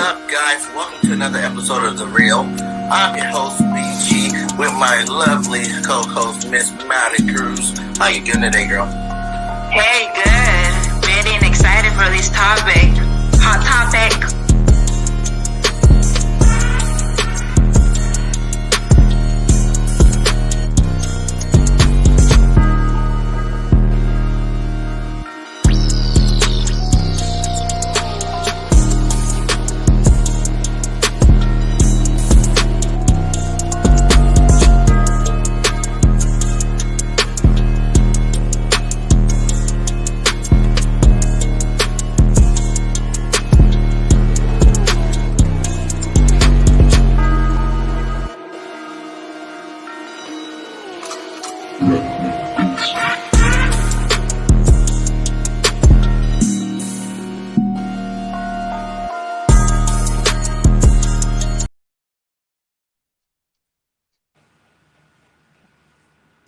up, guys? Welcome to another episode of The Real. I'm your host, BG, with my lovely co-host, Miss Maddie Cruz. How you doing today, girl? Hey, good. Ready and excited for this topic. Hot topic.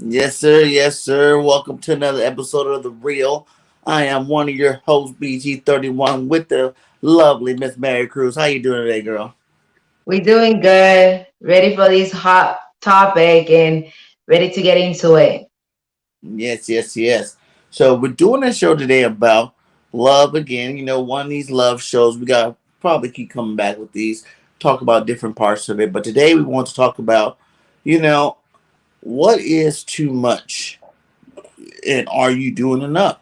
Yes, sir. Yes, sir. Welcome to another episode of The Real. I am one of your hosts, BG31, with the lovely Miss Mary Cruz. How you doing today, girl? We doing good. Ready for this hot topic and ready to get into it. Yes, yes, yes. So we're doing a show today about love again. You know, one of these love shows. We got to probably keep coming back with these, talk about different parts of it. But today we want to talk about, you know, what is too much and are you doing enough?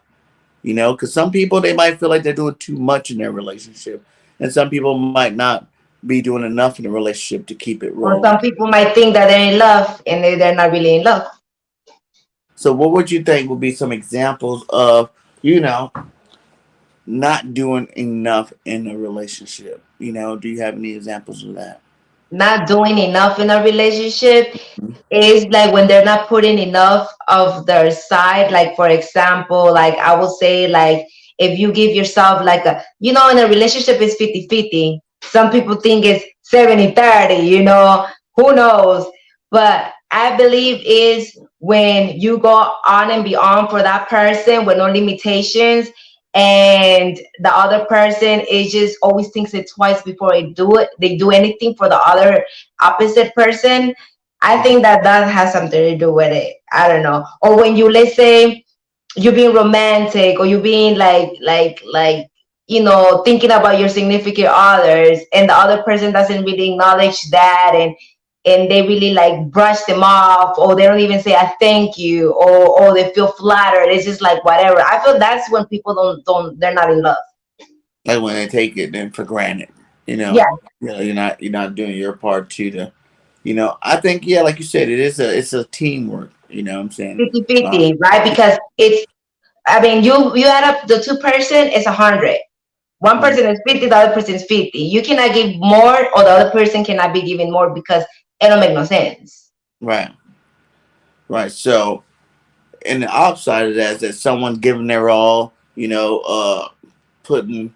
You know, because some people, they might feel like they're doing too much in their relationship, and some people might not be doing enough in the relationship to keep it Or rolling. some people might think that they're in love and they're not really in love. So what would you think would be some examples of, you know, not doing enough in a relationship? You know, do you have any examples of that? Not doing enough in a relationship is like when they're not putting enough of their side. Like, for example, like I would say, like, if you give yourself like in a relationship it's 50-50. Some people think it's 70-30, who knows? But I believe is when you go on and beyond for that person with no limitations, and the other person is just always thinks it twice before they do anything for the other opposite person. I think that has something to do with it. I don't know. Or when you, let's say, you being romantic, or you being thinking about your significant others, and the other person doesn't really acknowledge that, and they really like brush them off, or they don't even say I thank you, or they feel flattered. It's just like whatever. I feel that's when people don't they're not in love. Like when they take it then for granted, you know, Yeah, you're not doing your part too to, I think, yeah, like you said, it's a teamwork. You know what I'm saying? Uh, 50-50, right? Because it's, I mean, you add up the two person, it's 100. One mhm. person is 50, the other person is 50. You cannot give more, or the other person cannot be giving more, because it don't make no sense. Right, right. So, and the upside of that is that someone giving their all, putting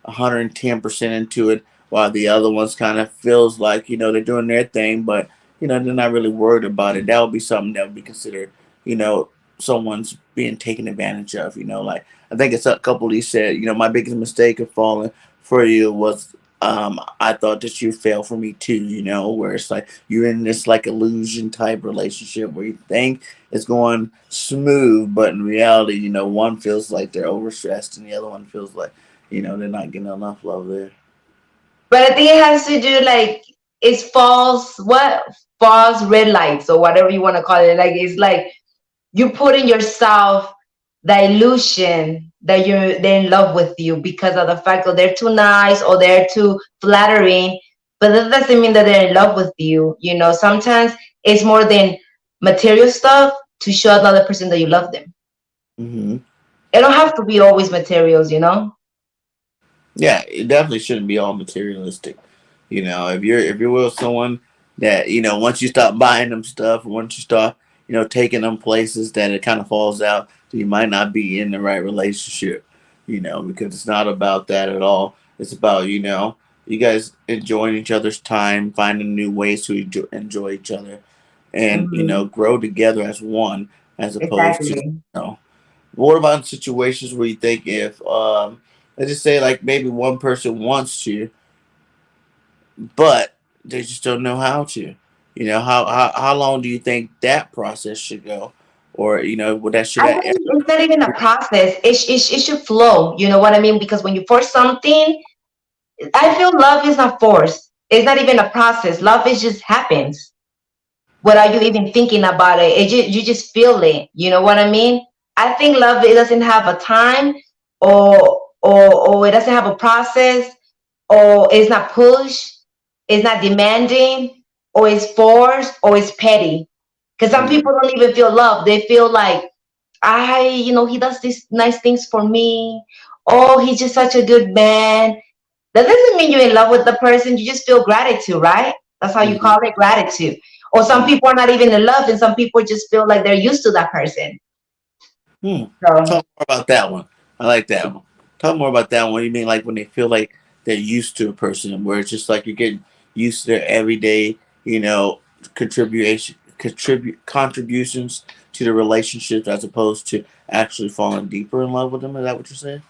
110% into it, while the other ones kind of feels like they're doing their thing, but they're not really worried about it. That would be something that would be considered, you know, someone's being taken advantage of. Like I think it's a couple of these said, my biggest mistake of falling for you was I thought that you fell for me too. Where it's like you're in this like illusion type relationship where you think it's going smooth, but in reality, one feels like they're overstressed and the other one feels like they're not getting enough love there. But I think it has to do, like, it's false red lights, or whatever you want to call it. Like, it's like you put in yourself the illusion that they're in love with you because of the fact that they're too nice or they're too flattering. But that doesn't mean that they're in love with you. Sometimes it's more than material stuff to show another person that you love them. Hmm. It don't have to be always materials. Yeah, it definitely shouldn't be all materialistic. If you're with someone that once you stop buying them stuff, once you start taking them places, that it kind of falls out. So you might not be in the right relationship. Because it's not about that at all. It's about you guys enjoying each other's time, finding new ways to enjoy each other, and Hmm. grow together as one, as opposed to Exactly. what about situations where you think if let's just say like maybe one person wants you, but they just don't know how to. You know, how long do you think that process should go, or would that should I that think it's not even a process. It should flow. You know what I mean? Because when you force something, I feel love is not forced. It's not even a process. Love is just happens without you even thinking about it. You just feel it. You know what I mean? I think love, it doesn't have a time, or it doesn't have a process, or it's not pushed, it's not demanding, or it's forced, or it's petty. Because some Mhm. people don't even feel love. They feel like, he does these nice things for me. Oh, he's just such a good man. That doesn't mean you're in love with the person. You just feel gratitude, right? That's how you Mhm. call it, gratitude. Or some Mhm. people are not even in love, and some people just feel like they're used to that person. Hmm. So Talk more about that one. I like that one. Talk more about that one. You mean like when they feel like they're used to a person, where it's just like you're getting used to their everyday, contributions to the relationship, as opposed to actually falling deeper in love with them. Is that what you're saying?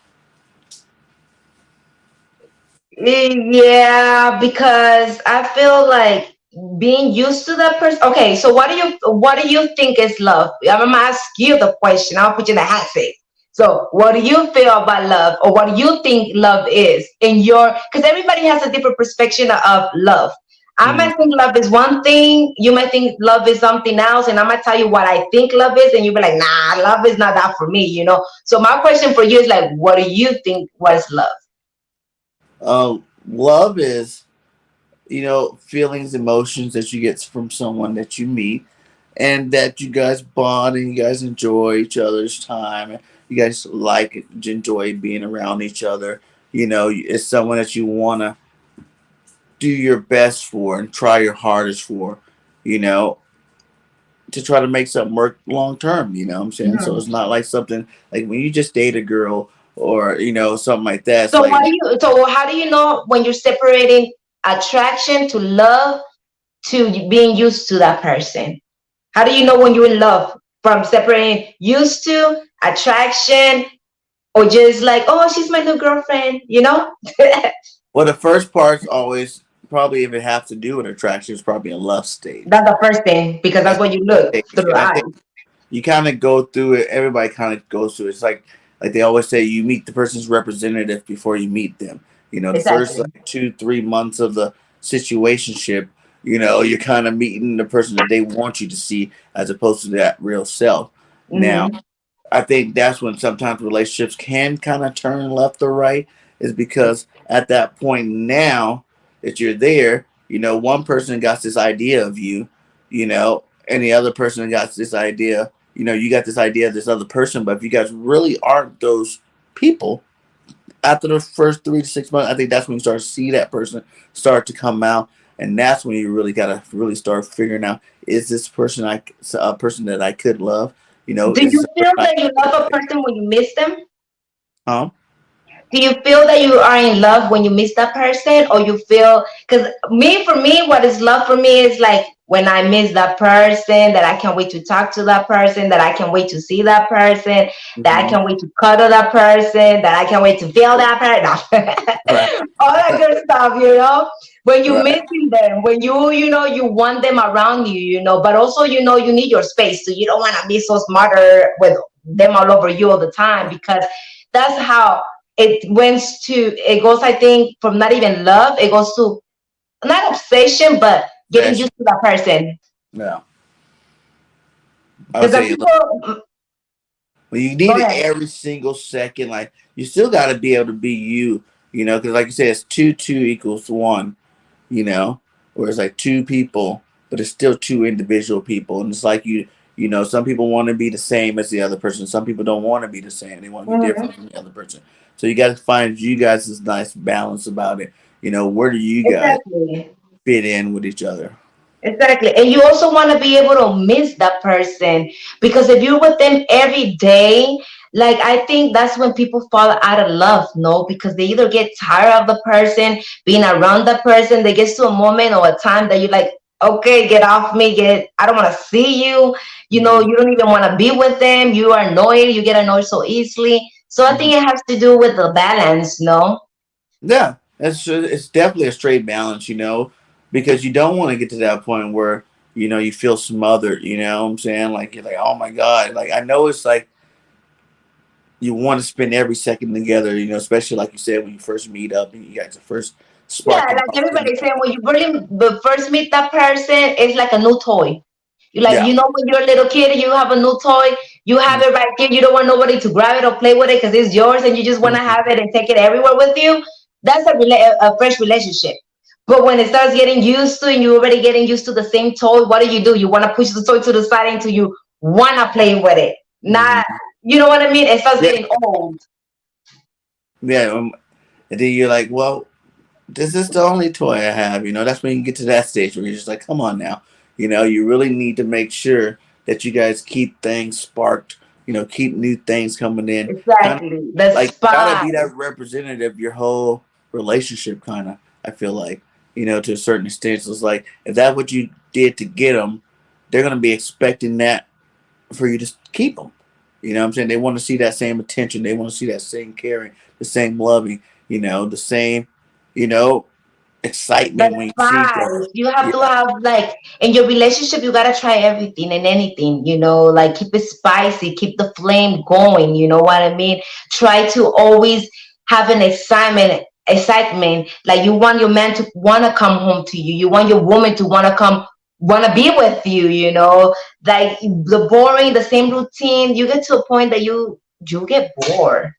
yeah, because I feel like being used to that person. Okay, so what do you think is love? I'm gonna ask you the question. I'll put you in the hot seat. So, what do you feel about love, or what do you think love is in your? Because everybody has a different perspective of love. I Mm-hmm. might think love is one thing. You might think love is something else, and I might tell you what I think love is, and you'll be like, "Nah, love is not that for me." So, my question for you is like, what do you think? What is love? Love is feelings, emotions that you get from someone that you meet, and that you guys bond and you guys enjoy each other's time. You guys enjoy being around each other. It's someone that you want to do your best for and try your hardest for, you know, to try to make something work long term. You know what I'm saying? So it's not like something like when you just date a girl or, something like that. It's So like, how do you know when you're separating attraction to love to being used to that person? How do you know when you're in love from separating used to attraction, or just like, oh, she's my new girlfriend, you know? well, the first part's always probably, if it has to do with attraction, it's probably a love stage. That's the first thing, because that's That's what you look the stage. through And I think eyes. you kind of go through it. Everybody kind of goes through it. It's like they always say, you meet the person's representative before you meet them. The first Exactly. like 2-3 months of the situationship, you're kind of meeting the person that they want you to see, as opposed to that real self. Now, Hmm. I think that's when sometimes relationships can kind of turn left or right, is because at that point now that you're there, one person got this idea of you, and the other person got this idea, you got this idea of this other person, but if you guys really aren't those people, after the first 3 to 6 months, I think that's when you start to see that person start to come out, and that's when you really gotta really start figuring out, is this person a person that I could love? Do Is you this a feel person I that you love a person when you miss them? um Do you feel that you are in love when you miss that person, or you feel, because for me, what is love for me is like when I miss that person, that I can't wait to talk to that person, that I can't wait to see that person, that I mhm, can't wait to cuddle that person, that I can't wait to feel that person. right, All that good stuff. When you right, missing them, when you want them around you, but also you need your space, so you don't want to be so smarter with them all over you all the time, because that's how it goes, I think, from not even love, it goes to not obsession, but getting fashion. used to that person. No, I would Because some say, people, when you go need it ahead. every single second, like you still got to be able to be you, because like you said, it's two equals one, you know, where it's like two people, but it's still two individual people, and it's like some people want to be the same as the other person, some people don't want to be the same, they want to be Mhm. different from the other person. So you got to find you guys this nice balance about it. Where do you guys Exactly. fit in with each other? Exactly. And you also want to be able to miss that person, because if you're with them every day, like, I think that's when people fall out of love, no? Because they either get tired of the person, being around the person, they get to a moment or a time that you're like, okay, get off me, I don't want to see you. Hmm. You don't even want to be with them. You are annoyed, you get annoyed so easily. So I think Hmm. it has to do with the balance, no? Yeah, it's definitely a straight balance, because you don't want to get to that point where you feel smothered. You know what I'm saying? Like you're like, oh my god. Like I know it's like you want to spend every second together. Especially like you said when you first meet up and you guys are first Yeah, sparking like off everybody together. saying, when you really first meet that person, it's like a new toy. You like, Yeah. when you're a little kid and you have a new toy, you have it right here. You don't want nobody to grab it or play with it because it's yours, and you just want to Mhm. have it and take it everywhere with you. That's a fresh relationship. But when it starts getting used to, and you're already getting used to the same toy, what do? You want to push the toy to the side until you want to play with it. Not, Mhm. you know what I mean? It starts Yeah. getting old. Yeah. And then you're like, well, this is the only toy I have. That's when you get to that stage where you're just like, come on now. You really need to make sure that you guys keep things sparked. Keep new things coming in. Kind of Exactly. The like gotta spot. be that representative of your whole relationship. Kind of, I feel like, to a certain extent. So it's like if that's what you did to get them, they're gonna be expecting that for you to keep them. You know what I'm saying? They want to see that same attention. They want to see that same caring, the same loving. The same, you know, The excitement when you see each other. spice. You have Yeah. to have, like, in your relationship, you gotta try everything and anything, like keep it spicy, keep the flame going, you know what I mean? Try to always have an excitement. Like, you want your man to wanna come home to you. You want your woman to wanna be with you, like the boring, the same routine, you get to a point that you get bored.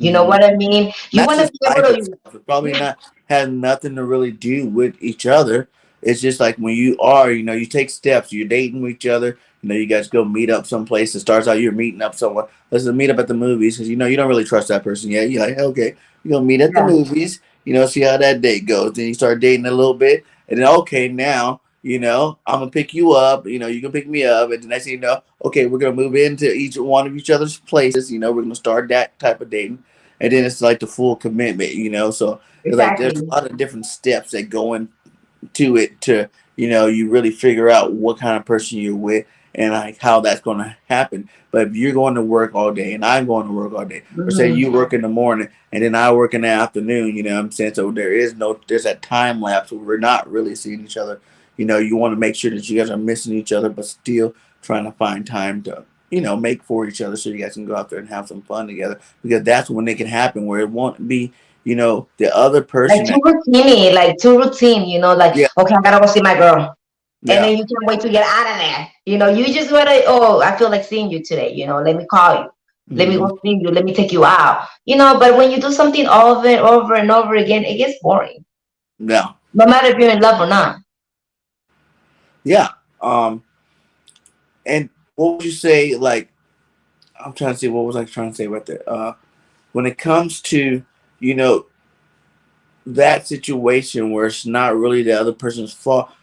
You know hmm what I mean? You That's wanna just be able life to. itself. It probably not has nothing to really do with each other. It's just like when you are, you take steps. You're dating with each other. You guys go meet up someplace. It starts out you're meeting up someone. Let's meet up at the movies because you don't really trust that person yet. You're like, okay, you're gonna meet at the Yeah, movies. See how that date goes. Then you start dating a little bit, and then okay, now I'm gonna pick you up. You can pick me up, and the next thing you know, okay, we're gonna move into each one of each other's places. We're gonna start that type of dating, and then it's like the full commitment. So it's like there's exactly. a lot of different steps that go into it to you really figure out what kind of person you're with and like how that's going to happen. But if you're going to work all day and I'm going to work all day, or say Mhm. you work in the morning and then I work in the afternoon, what I'm saying? So there's that time lapse where we're not really seeing each other. You want to make sure that you guys are missing each other, but still trying to find time to make for each other so you guys can go out there and have some fun together, because that's when it can happen where it won't be the other Like person too that. routine, like, Yeah. okay, I gotta go see my girl. And Yeah. then you can't wait to get out of there. You just wanna, oh, I feel like seeing you today, let me call you. Let me hmm go see you. Let me take you out. But when you do something over and over again, it gets boring. Yeah. No matter if you're in love or not. Yeah. And what would you say? Like, I'm trying to see what was I trying to say about that. When it comes to you know that situation where it's not really the other person's fault, Mhm.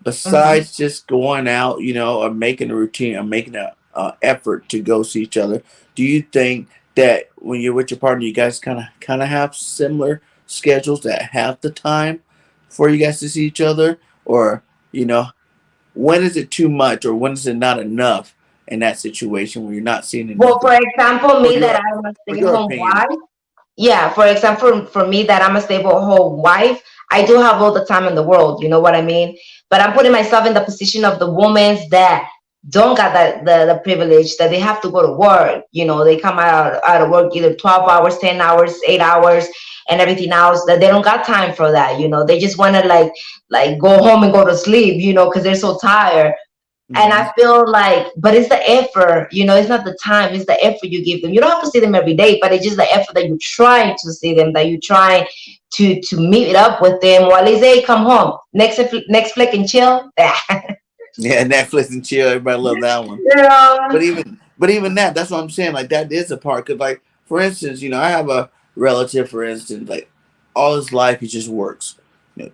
besides just going out, or making a routine or making a effort to go see each other, do you think that when you're with your partner, you guys kind of have similar schedules that have the time for you guys to see each other, or you know, when is it too much, or when is it not enough in that situation where you're not seeing Well, enough of, for example, for me that your I'm a for your stay-at-home opinion? wife. Yeah, for example, for me that I'm a stable-home wife, I do have all the time in the world. You know what I mean? But I'm putting myself in the position of the women that don't got the privilege that they have to go to work. They come out of work either 12 hours, 10 hours, 8 hours, and everything else, that they don't got time for that. They just want to like go home and go to sleep. Because they're so tired. And hmm I feel like, but it's the effort, it's not the time, it's the effort you give them. You don't have to see them every day, but it's just the effort that you're trying to see them, that you're trying to meet it up with them, or at least, hey, come home. Next flick and chill. Yeah, Netflix and chill. Everybody love that one. Yeah. But even that's what I'm saying. Like that is a part. Cause like for instance, I have a relative. For instance, like all his life he just works.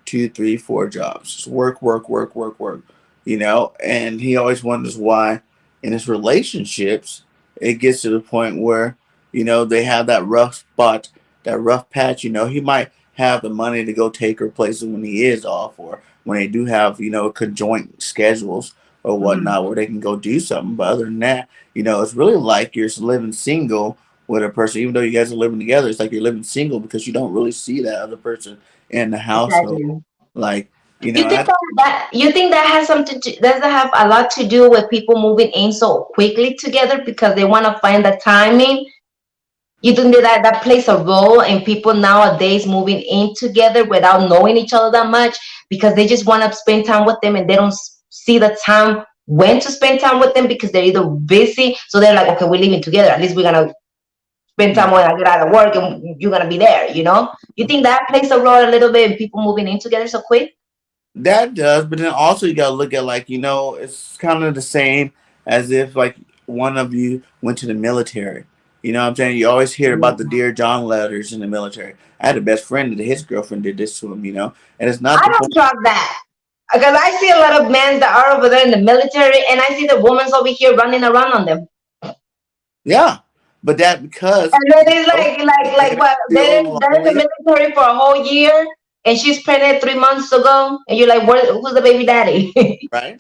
2, 3, 4 jobs. Just work, work, work, work, work. And he always wonders why in his relationships it gets to the point where they have that rough spot, that rough patch. He might have the money to go take her places when he is off, or when they do have conjoint schedules or Mhm. whatnot where they can go do something. But other than that, it's really like you're living single with a person, even though you guys are living together. It's like you're living single because you don't really see that other person in the household. Exactly. Like, You think I, that you think that has something to does that have a lot to do with people moving in so quickly together because they want to find the timing? You think that plays a role in people nowadays moving in together without knowing each other that much because they just want to spend time with them and they don't see the time when to spend time with them because they're either busy, so they're like, okay, we're living together. At least we're gonna spend time when I get out of work and you're gonna be there. You know? You think that plays a role a little bit in people moving in together so quick? that does, but then also you gotta look at, like, it's kind of the same as if, like, one of you went to the military. You know what I'm saying? You always hear about the Dear John letters in the military. I had a best friend that his girlfriend did this to him, and it's not I the don't point. trust that. Because I see a lot of men that are over there in the military, and I see the women's over here running around on them. Yeah, but that because And then it's those like men are what? still They're in the lonely, military for a whole year, and she's pregnant 3 months ago, and you're like, who's the baby daddy? right?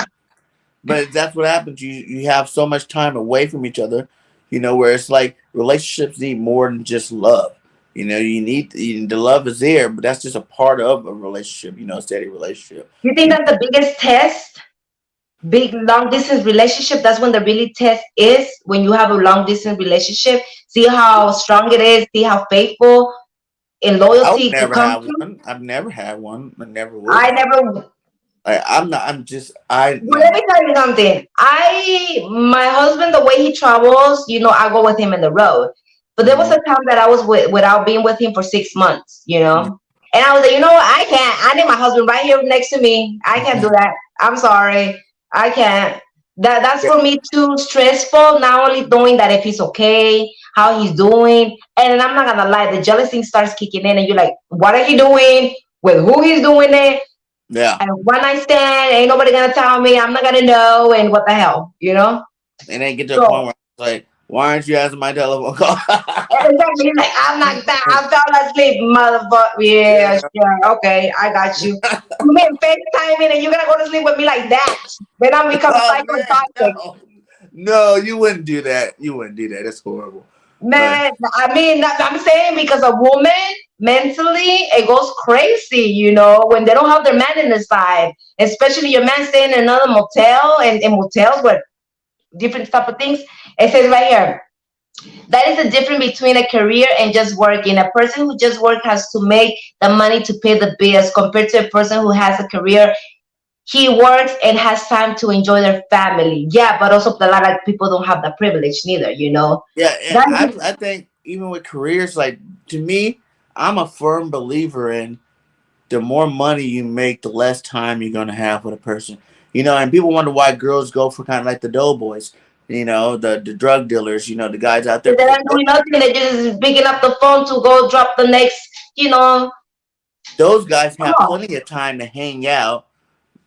But that's what happens. You have so much time away from each other, where it's like relationships need more than just love. The love is there, but that's just a part of a relationship. A steady relationship. You think that's the biggest test? Big long distance relationship. That's when the really test is when you have a long distance relationship. See how strong it is. See how faithful and I would loyalty could never come have to. one. I've never had one. I never would. I never. I'm not. I'm just. I. Well, let me tell you something. My husband, the way he travels, I go with him in the road. But there was Mhm. a time that I was without being with him for 6 months. And I was like, you know what? I can't. I need my husband right here next to me. I can't do that. I'm sorry. I can't. That's Yeah. for me too stressful. Not only knowing that if he's okay, how he's doing, and I'm not gonna lie, the jealousy starts kicking in, and you're like, what are he doing? With who he's doing it? Yeah. And one night stand, ain't nobody gonna tell me. I'm not gonna know. And what the hell? And then get to a point So where it's like, why aren't you answering my telephone call? exactly, he's like, I'm not that. I'm falling asleep, motherfucker. Yeah, Yeah. sure. Okay, I got you. You mean FaceTiming and you're gonna go to sleep with me like that? Then I'm become Oh man, psychotic. no. No, you wouldn't do that. You wouldn't do that. That's horrible. But Man, I mean, I'm saying because a woman mentally it goes crazy, when they don't have their man in the side, especially your man staying in another motel and in motels where different type of things. It says right here that is the difference between a career and just working. A person who just work has to make the money to pay the bills compared to a person who has a career. He works and has time to enjoy their family. Yeah, but also a lot of people don't have that privilege neither. yeah, and That I think even with careers, like, to me, I'm a firm believer in the more money you make, the less time you're gonna have with a person. And people wonder why girls go for kind of like the doughboys, the drug dealers, the guys out there, they're because not doing nothing. They're just picking up the phone to go drop the next. those guys Come have on. plenty of time to hang out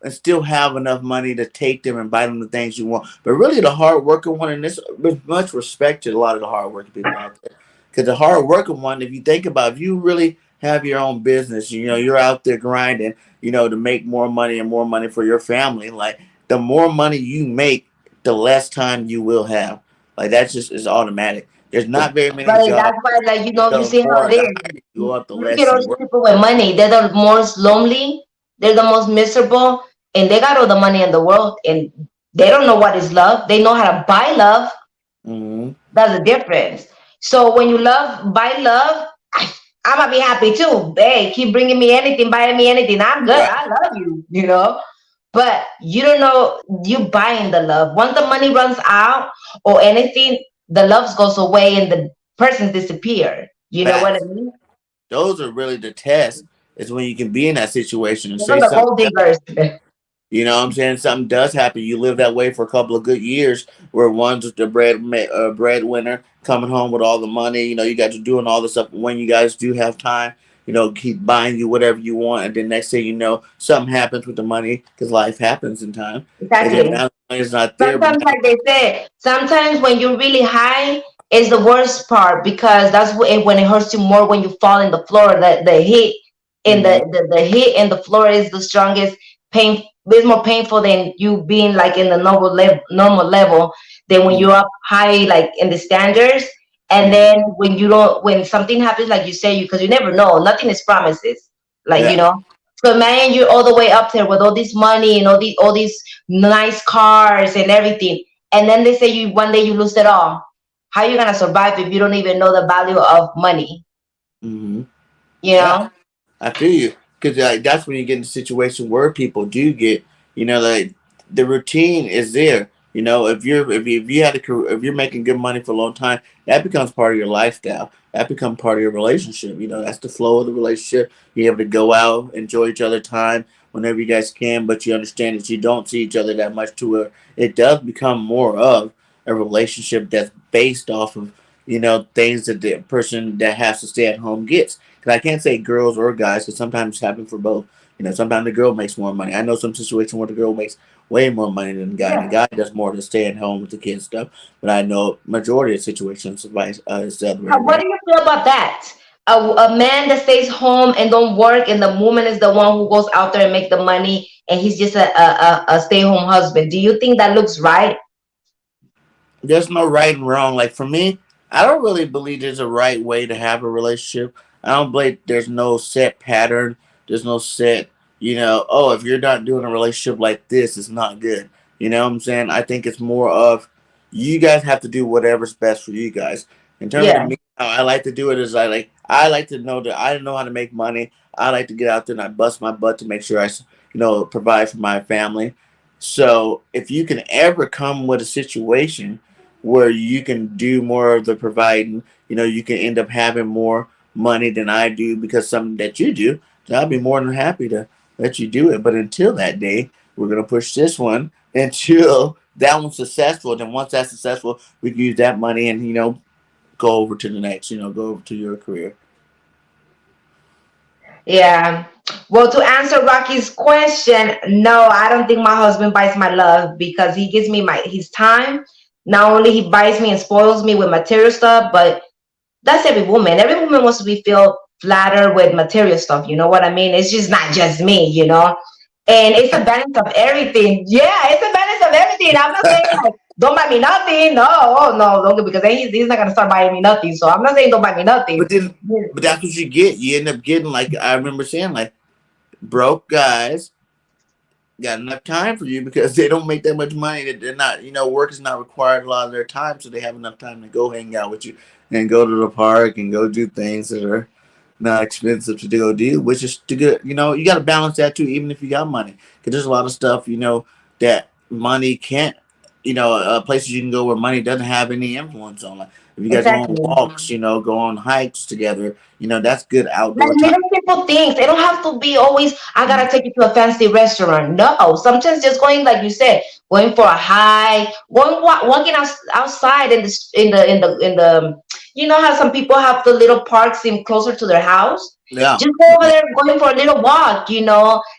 and still have enough money to take them and buy them the things you want. But really, the hard working one, and this, with much respect to a lot of the hard working people out there, because the hard working one, if you think about, if you really have your own business, you're out there grinding, to make more money for your family. Like, the more money you make, the less time you will have. Like, that's just is automatic. There's not very many But jobs. that's why, like, you The see how more, it the is. higher you go up, the Look at less all you these work. people with money. They're the most lonely. They're the most miserable, and they got all the money in the world, and they don't know what is love. They know how to buy love. Hmm. That's the difference. So when you buy love, I'm gonna be happy too. Hey, keep bringing me anything, buying me anything. I'm good. Right. I love you. But you don't know you buying the love. Once the money runs out or anything, the love goes away and the person disappear. You know what I Facts. mean? Those are really the test. Is when you can be in that situation and Those are say the something. gold diggers. What I'm saying? Something does happen. You live that way for a couple of good years, where one's the breadwinner coming home with all the money. You guys are doing all the stuff. When you guys do have time, keep buying you whatever you want, and then next thing you know, something happens with the money because life happens in time. And then Exactly. now the money's not there, but Sometimes, now, like they say, sometimes when you're really high is the worst part because that's when it hurts you more when you fall in the floor. The hit in hmm, the hit in the floor is the strongest pain. It's more painful than you being like in the normal level than when you're up high like in the standards. And Mhm. then when you don't, when something happens, like you say, because you never know, nothing is promises, like, Yeah. so man, you're all the way up there with all this money and all these nice cars and everything, and then they say you one day you lose it all. How you gonna survive if you don't even know the value of money? Hmm. You Yeah. know? I feel you, because like that's when you get in a situation where people do get, like the routine is there. If you had a career, if you're making good money for a long time, that becomes part of your lifestyle. That becomes part of your relationship. That's the flow of the relationship. You're able to go out, enjoy each other time whenever you guys can, but you understand that you don't see each other that much, to where it does become more of a relationship that's based off of things that the person that has to stay at home gets. Because I can't say girls or guys, because sometimes it's happen for both. Sometimes the girl makes more money. I know some situation where the girl makes way more money than the guy, and the Yeah. guy does more to stay at home with the kids stuff. But I know majority of situations, vice is the other way What around. do you feel about that? A man that stays home and don't work, and the woman is the one who goes out there and make the money, and he's just a stay-home husband. Do you think that looks right? There's no right and wrong. Like for me, I don't really believe there's a right way to have a relationship. I don't believe there's no set pattern. There's no set, oh, if you're not doing a relationship like this, it's not good. You know what I'm saying? I think it's more of you guys have to do whatever's best for you guys. In terms of Yeah, me, how I like to do it is I like to know that I know how to make money. I like to get out there and I bust my butt to make sure provide for my family. So if you can ever come with a situation where you can do more of the providing, you can end up having more money than I do because something that you do, then I'll be more than happy to let you do it. But until that day, we're gonna push this one until that one's successful. Then once that's successful, we can use that money and go over to the next, go over to your career. yeah. Well, to answer Rocky's question, no, I don't think my husband buys my love, because he gives me my his time. Not only he buys me and spoils me with material stuff, but that's every woman. Every woman wants to be feel flattered with material stuff. You know what I mean? It's just not just me, And it's a balance of everything. Yeah, it's a balance of everything. I'm not saying like don't buy me nothing. No, oh no, don't, because then he's not gonna start buying me nothing. So I'm not saying don't buy me nothing. But then, but that's what you get. You end up getting, like I remember saying, like broke guys got enough time for you because they don't make that much money. That they're not, work is not required a lot of their time, so they have enough time to go hang out with you and go to the park and go do things that are not expensive to go do, which is to good. You got to balance that too, even if you got money, because there's a lot of stuff that money can't. Places you can go where money doesn't have any influence on. Like if you guys go on Exactly. walks, go on hikes together. That's good Like outdoor time. little simple things. They don't have to be always, I gotta take you to a fancy restaurant. No, sometimes just going, like you said, going for a hike, walking outside in the. You know how some people have the little parks in closer to their house. Yeah. Just go over there, going for a little walk.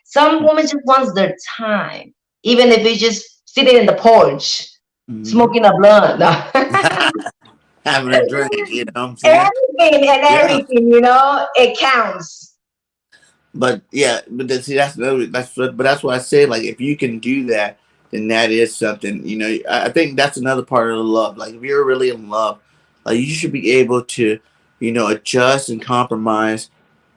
Some women just wants their time, even if it's just sitting in the porch, Hmm. smoking a blunt. Having a drink. You know what I'm saying? Everything and Yeah. everything, it counts. But yeah, but see, that's what I say. Like, if you can do that, then that is something. I think that's another part of the love. Like, if you're really in love, like you should be able to, adjust and compromise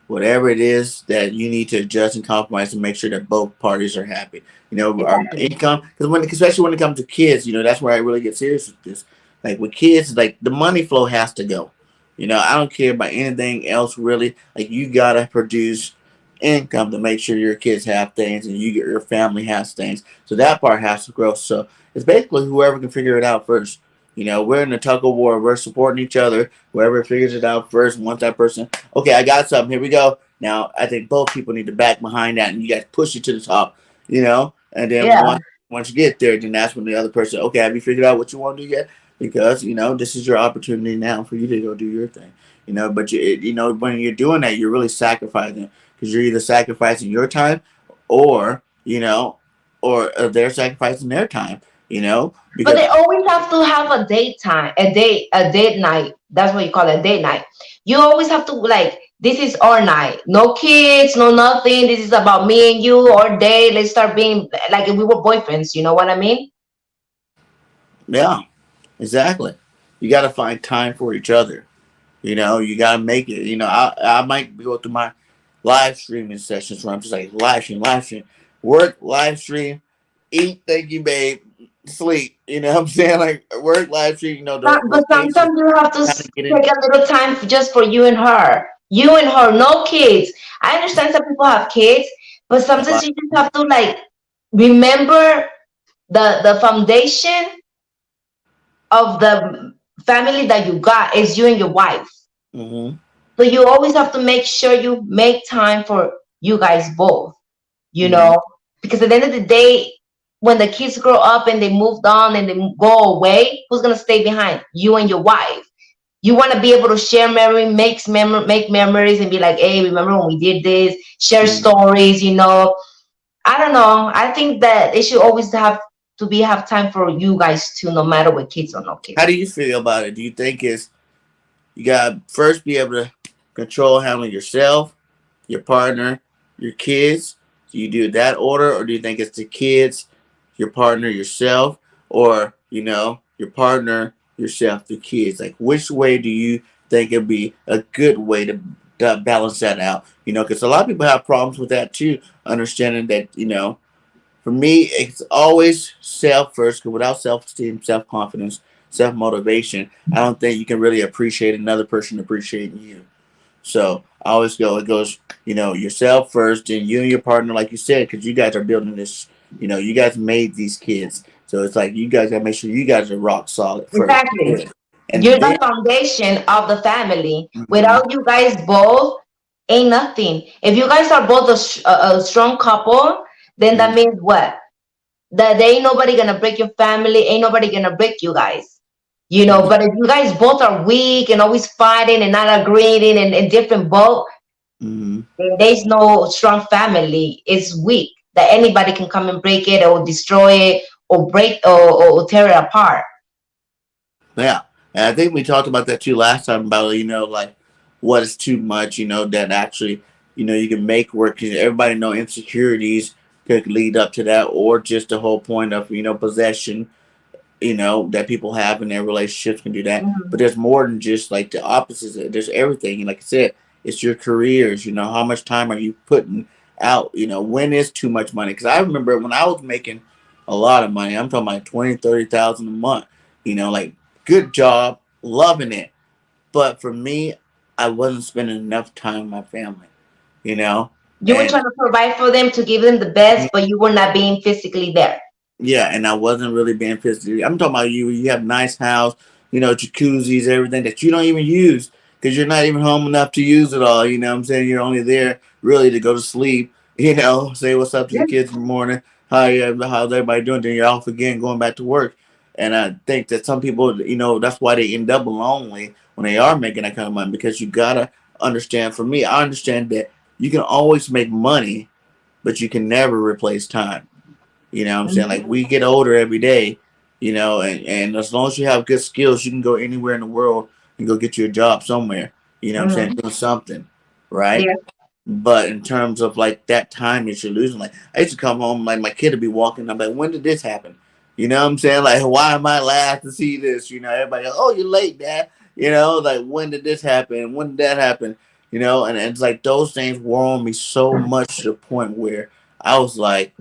whatever it is that you need to adjust and compromise to make sure that both parties are happy. Our Exactly. income, because especially when it comes to kids, that's where I really get serious with this. Like with kids, like the money flow has to go. I don't care about anything else really. Like you gotta produce income to make sure your kids have things and your family has things. So that part has to grow. So it's basically whoever can figure it out first. We're in a tug of war. We're supporting each other. Whoever figures it out first, once that person, okay, I got something. Here we go. Now, I think both people need to back behind that, and you guys push it to the top. And then Yeah. once you get there, then that's when the other person, okay, have you figured out what you want to do yet? Because this is your opportunity now for you to go do your thing. But when you're doing that, you're really sacrificing, because you're either sacrificing your time, or they're sacrificing their time. But Because they always have to have a date time, a date night. That's what you call it, a date night. You always have to, like, this is our night. No kids, no nothing. This is about me and you, our day. Let's start being like if we were boyfriends. You know what I mean? yeah, exactly. you got to find time for each other. You got to make it. I might go through my live streaming sessions where I'm just like live stream, work, live stream, eat, thank you, babe, sleep. You know what I'm saying? Like work, live stream, But those things just sometimes you have to kind of get in. take a little time just for you and her. You and her, no kids. I understand some people have kids, but A sometimes lot. you just have to like remember the foundation of the family that you got is you and your wife. Hmm. So you always have to make sure you make time for you guys both, you Hmm. know, because at the end of the day, when the kids grow up and they moved on and they go away, who's gonna stay behind? You and your wife. You want to be able to share memory, make memories, and be like, hey, remember when we did this? Share Hmm. stories, I don't know. I think that they should always have time for you guys too, no matter with kids or no How kids. do you feel about it? Do you think it's you gotta first be able to control handle yourself, your partner, your kids? Do you do that order, or do you think it's the kids, your partner, yourself, or your partner, yourself, the kids? Like, which way do you think it'd be a good way to balance that out? Because a lot of people have problems with that too. Understanding that for me, it's always self first. Because without self esteem, self confidence, self motivation, I don't think you can really appreciate another person appreciating you. So I always go, it goes, yourself first, then you and your partner, like you said, because you guys are building this, you guys made these kids. So it's like you guys got to make sure you guys are rock solid first. Exactly. Yeah. And You're then, the foundation of the family. mhm, Without you guys both, ain't nothing. If you guys are both a strong couple, then that mhm, means what? That there ain't nobody gonna break your family, ain't nobody gonna break you guys. mhm, But if you guys both are weak and always fighting and not agreeing and in different boat, mhm. then there's no strong family. It's weak. That anybody can come and break it or destroy it or break or tear it apart. Yeah. And I think we talked about that too last time about, like what is too much, that actually, you can make work. 'Cause everybody know insecurities could lead up to that, or just the whole point of, possession, that people have in their relationships can do that. But Mhm. there's more than just like the opposites. There's everything. Like I said, it's your careers. How much time are you putting out? When is too much money? Because I remember when I was making a lot of money. I'm talking about 20, 30,000 a month. Like good job, loving it. But for me, I wasn't spending enough time with my family. You know, You were and trying to provide for them to give them the best, but you were not being physically there. yeah, and I wasn't really being physically. I'm talking about you. You have nice house, jacuzzis, everything that you don't even use because you're not even home enough to use it all. You know what I'm saying? You're only there really to go to sleep. Say what's up to the kids in the morning. How's everybody doing? Then you're off again, going back to work. And I think that some people, that's why they end up lonely when they are making that kind of money because you gotta understand. For me, I understand that you can always make money, but you can never replace time. You know what I'm saying? Like Mhm. we get older every day, and as long as you have good skills, you can go anywhere in the world and go get you a job somewhere. You know what I'm saying? Mhm. Doing something, right? Yeah. But in terms of like that time that you're losing, like I used to come home, like my kid would be walking, I'm like, when did this happen? You know what I'm saying? Like, why am I last to see this? Everybody, oh, you're late, Dad. Like when did this happen? When did that happen? And it's like those things wore on me so much to the point where I was like,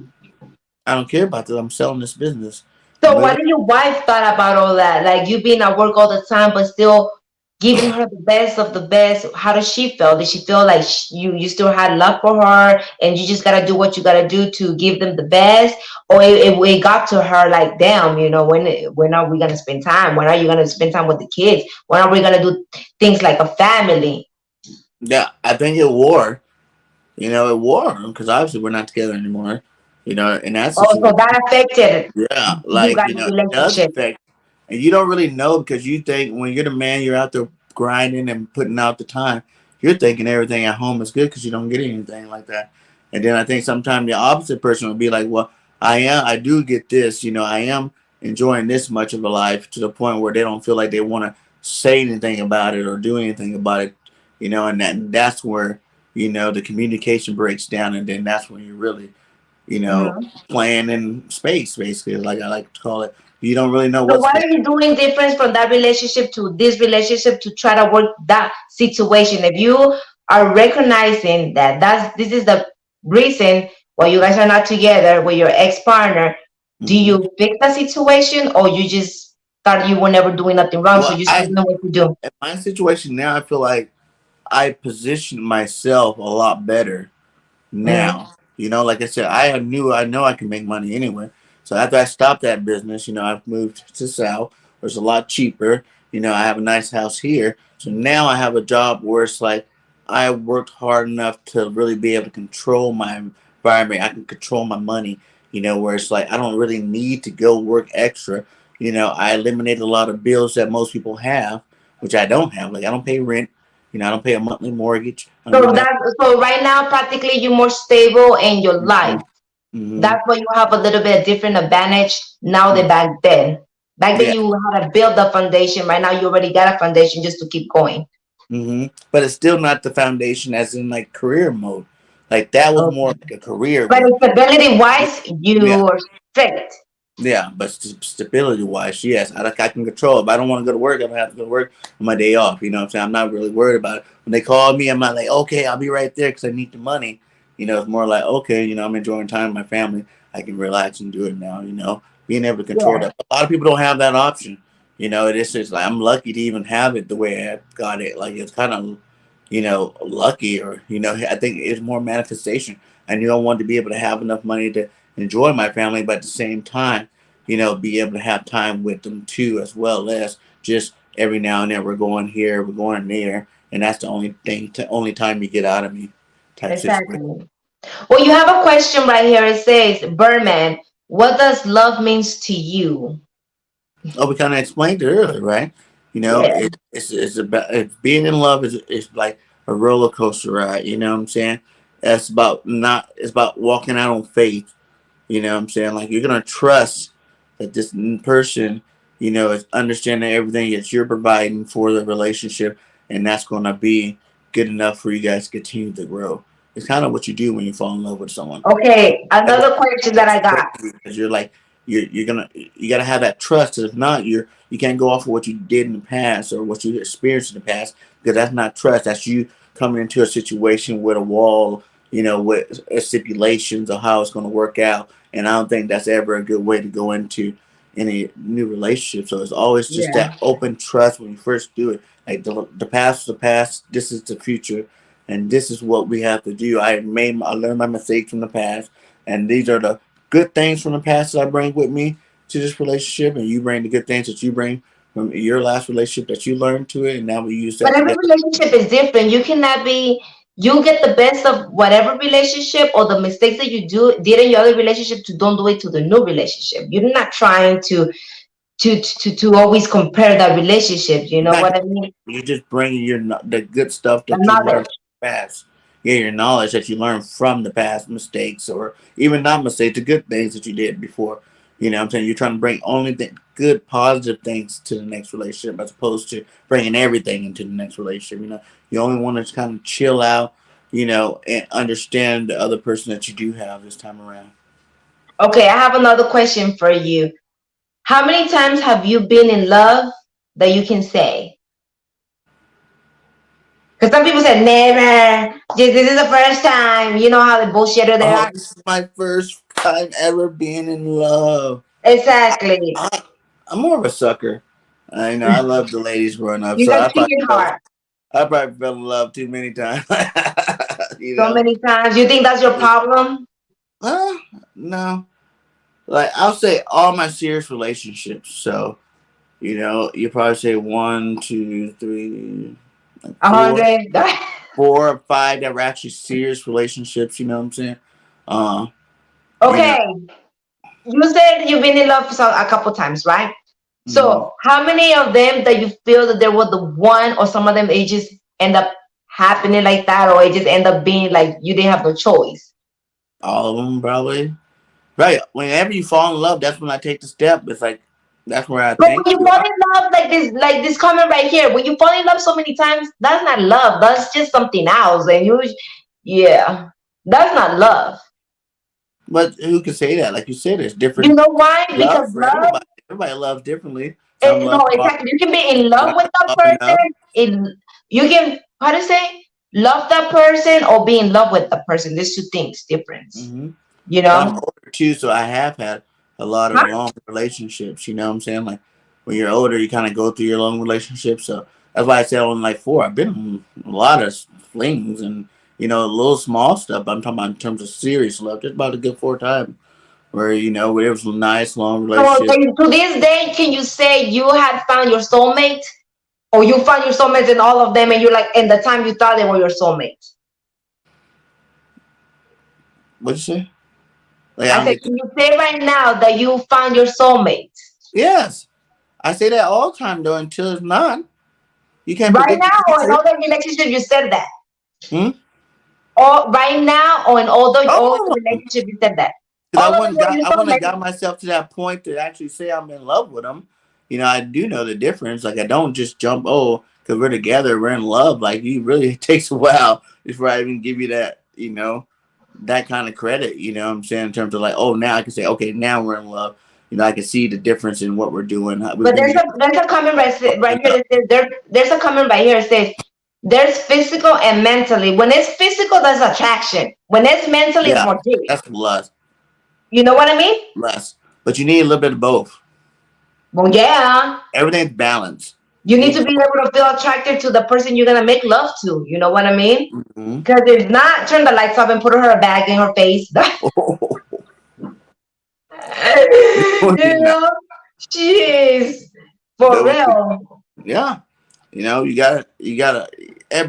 I don't care about this. I'm selling this business. I'm So what moving. did your wife thought about all that? Like you being at work all the time, but still giving her the best of the best. How does she feel? Did she feel like you still had love for her, and you just gotta do what you gotta do to give them the best, or it got to her like, damn, when are we gonna spend time? When are you gonna spend time with the kids? When are we gonna do things like a family? Yeah, I think it wore. It wore because obviously we're not together anymore. In that Oh, so situation. that affected Yeah, you like guys' it does relationship. affect, and you don't really know because you think when you're the man, you're out there grinding and putting out the time. You're thinking everything at home is good because you don't get anything like that. And then I think sometimes the opposite person will be like, "Well, I do get this. I am enjoying this much of a life to the point where they don't feel like they want to say anything about it or do anything about it." And that's where the communication breaks down, and then that's when you really you know, Mhm. playing in space, basically, like I like to call it. You don't really know So what's what going. are you doing different from that relationship to this relationship to try to work that situation? If you are recognizing that this is the reason why you guys are not together with your ex-partner, do Hmm. you fix the situation or you just thought you were never doing nothing wrong, so Well, you still I know what to do? in my situation now, I feel like I position myself a lot better Mm-hmm. now. You know, like I said, I know I can make money anyway. So after I stopped that business, you know, I've moved to South, where it's a lot cheaper. You know, I have a nice house here. So now I have a job where it's like I worked hard enough to really be able to control my environment. I can control my money. You know, where it's like I don't really need to go work extra. You know, I eliminated a lot of bills that most people have, which I don't have. Like I don't pay rent. You know, I don't pay a monthly mortgage. I don't do So that. so right now practically you're more stable in your life. Hmm. That's why you have a little bit of different advantage now than back then. Back then Yeah. you had to build the foundation. Right now you already got a foundation just to keep going. But it's still not the foundation, as in like career mode. Like that was more Okay. like a career But mode. stability wise, Yeah. you're strict. Yeah, but stability wise, yes, I can control it. If I don't want to go to work, I don't have to go to work on my day off. You know what I'm saying? I'm not really worried about it. When they call me, I'm not like, okay, I'll be right there because I need the money. You know, it's more like, okay, you know, I'm enjoying time with my family. I can relax and do it now. You know, being able to control Yeah. that. A lot of people don't have that option. You know, it is just like I'm lucky to even have it the way I got it. Like it's kind of, you know, lucky, or you know, I think it's more manifestation. I knew I wanted to be able to have enough money to enjoy my family, but at the same time, you know, be able to have time with them too, as well as just every now and then we're going here, we're going there, and that's the only thing, only time you get out of me, type situation. Exactly. Well, you have a question right here. It says, Berman, what does love means to you? Oh, we kind of explained it earlier, right? You know, Yeah. it's about being in love is like a roller coaster ride. You know what I'm saying? It's about not. It's about walking out on faith. You know what I'm saying? Like you're gonna trust that this person, you know, is understanding everything that you're providing for the relationship, and that's gonna be good enough for you guys to continue to grow. It's kind of what you do when you fall in love with someone. Okay. Another question that I got. Because you're like you're gonna you gotta have that trust. If not, you can't go off of what you did in the past or what you experienced in the past, because that's not trust. That's you coming into a situation with a wall, you know, with stipulations of how it's going to work out. And I don't think that's ever a good way to go into any new relationship. So it's always just Yeah. that open trust when you first do it. Like the past is the past. This is the future, and this is what we have to do. I learned my mistakes from the past, and these are the good things from the past that I bring with me to this relationship, and you bring the good things that you bring from your last relationship that you learned to it, and now we use that But every together. relationship is different. You cannot be, you get the best of whatever relationship or the mistakes that you did in your other relationship to don't do it to the new relationship. You're not trying to always compare that relationship. You know Not what I mean? you're just bringing the good stuff The that you learned knowledge. from the past. Yeah, your knowledge that you learned from the past mistakes, or even not mistakes, the good things that you did before. You know what I'm saying? You're trying to bring only the good, positive things to the next relationship, as opposed to bringing everything into the next relationship. You know, you only want to kind of chill out, you know, and understand the other person that you do have this time around. Okay, I have another question for you. How many times have you been in love that you can say? Because some people said never. Just this is the first time. You know how the bullshitter they Oh, are. this is my first time ever being in love. Exactly. I, I'm more of a sucker. I know I love the ladies growing up, You so got cheated hard I probably fell in love too many times. You so know, many times. You think that's your problem? uh, no, like I'll say all my serious relationships. So you know, you probably say one, two, three, like A hundred. four or five that were actually serious relationships. You know what I'm saying? Uh, you know, Okay. You said you've been in love a couple times, right? mhm. So how many of them that you feel that there was the one, or some of them it just end up happening like that, or it just end up being like you didn't have no choice? All of them probably. Right. Whenever you fall in love, that's when I take the step. It's like that's where I But think when you you fall are. in love like this comment right here, when you fall in love so many times, that's not love. That's just something else. And yeah, that's not love. But who can say that? Like you said, there's You different know why? love Because for love, everybody. everybody loves differently. Some No, love hard, exactly. You can be in love not with the soft person. enough. In you can how to say love that person or be in love with the person. There's two things difference. Hmm. You But I'm know? older too, so I have had a lot of Huh? long relationships. You know what I'm saying? Like when you're older, you kind of go through your long relationships. So that's why I said on like four. I've been on a lot of flings and a little small stuff. I'm talking about in terms of serious love. Just about a good four times where where it was a nice long So relationship. to this day, can you say you had found your soulmate? Or you found your soulmates in all of them and you're like in the time you thought they were your soulmates? What'd you say? Like I I don't said, get that. can you say right now that you found your soulmate? Yes, I say that all the time though. Until it's not, you can't Right predict the now or in future. all the relationships you said that? Hmm? Or right now or in all All the of them. relationships you said that? Because All of them were your I wouldn't have soulmates. got myself to that point to actually say I'm in love with them. I do know the difference. Like I don't just jump. Oh, because we're together, we're in love. Like you really, it takes a while before I even give you that. That kind of credit. You know what I'm saying in terms of like, oh, now I can say, okay, now we're in love. I can see the difference in what we're doing. We've But been together there's a comment right long here enough. that says there's a comment right here that says there's physical and mentally. When it's physical, there's attraction. When it's mentally, it's Yeah, more deep. that's less, You know what I mean? less. But you need a little bit of both. Well, yeah. Everything's balanced. You You need need to be able to feel attracted to the person you're gonna make love to. You know what I mean? both. Because if not, turn the lights off and put her a bag in her face. Hmm. You know, jeez, for No, real. yeah, you gotta,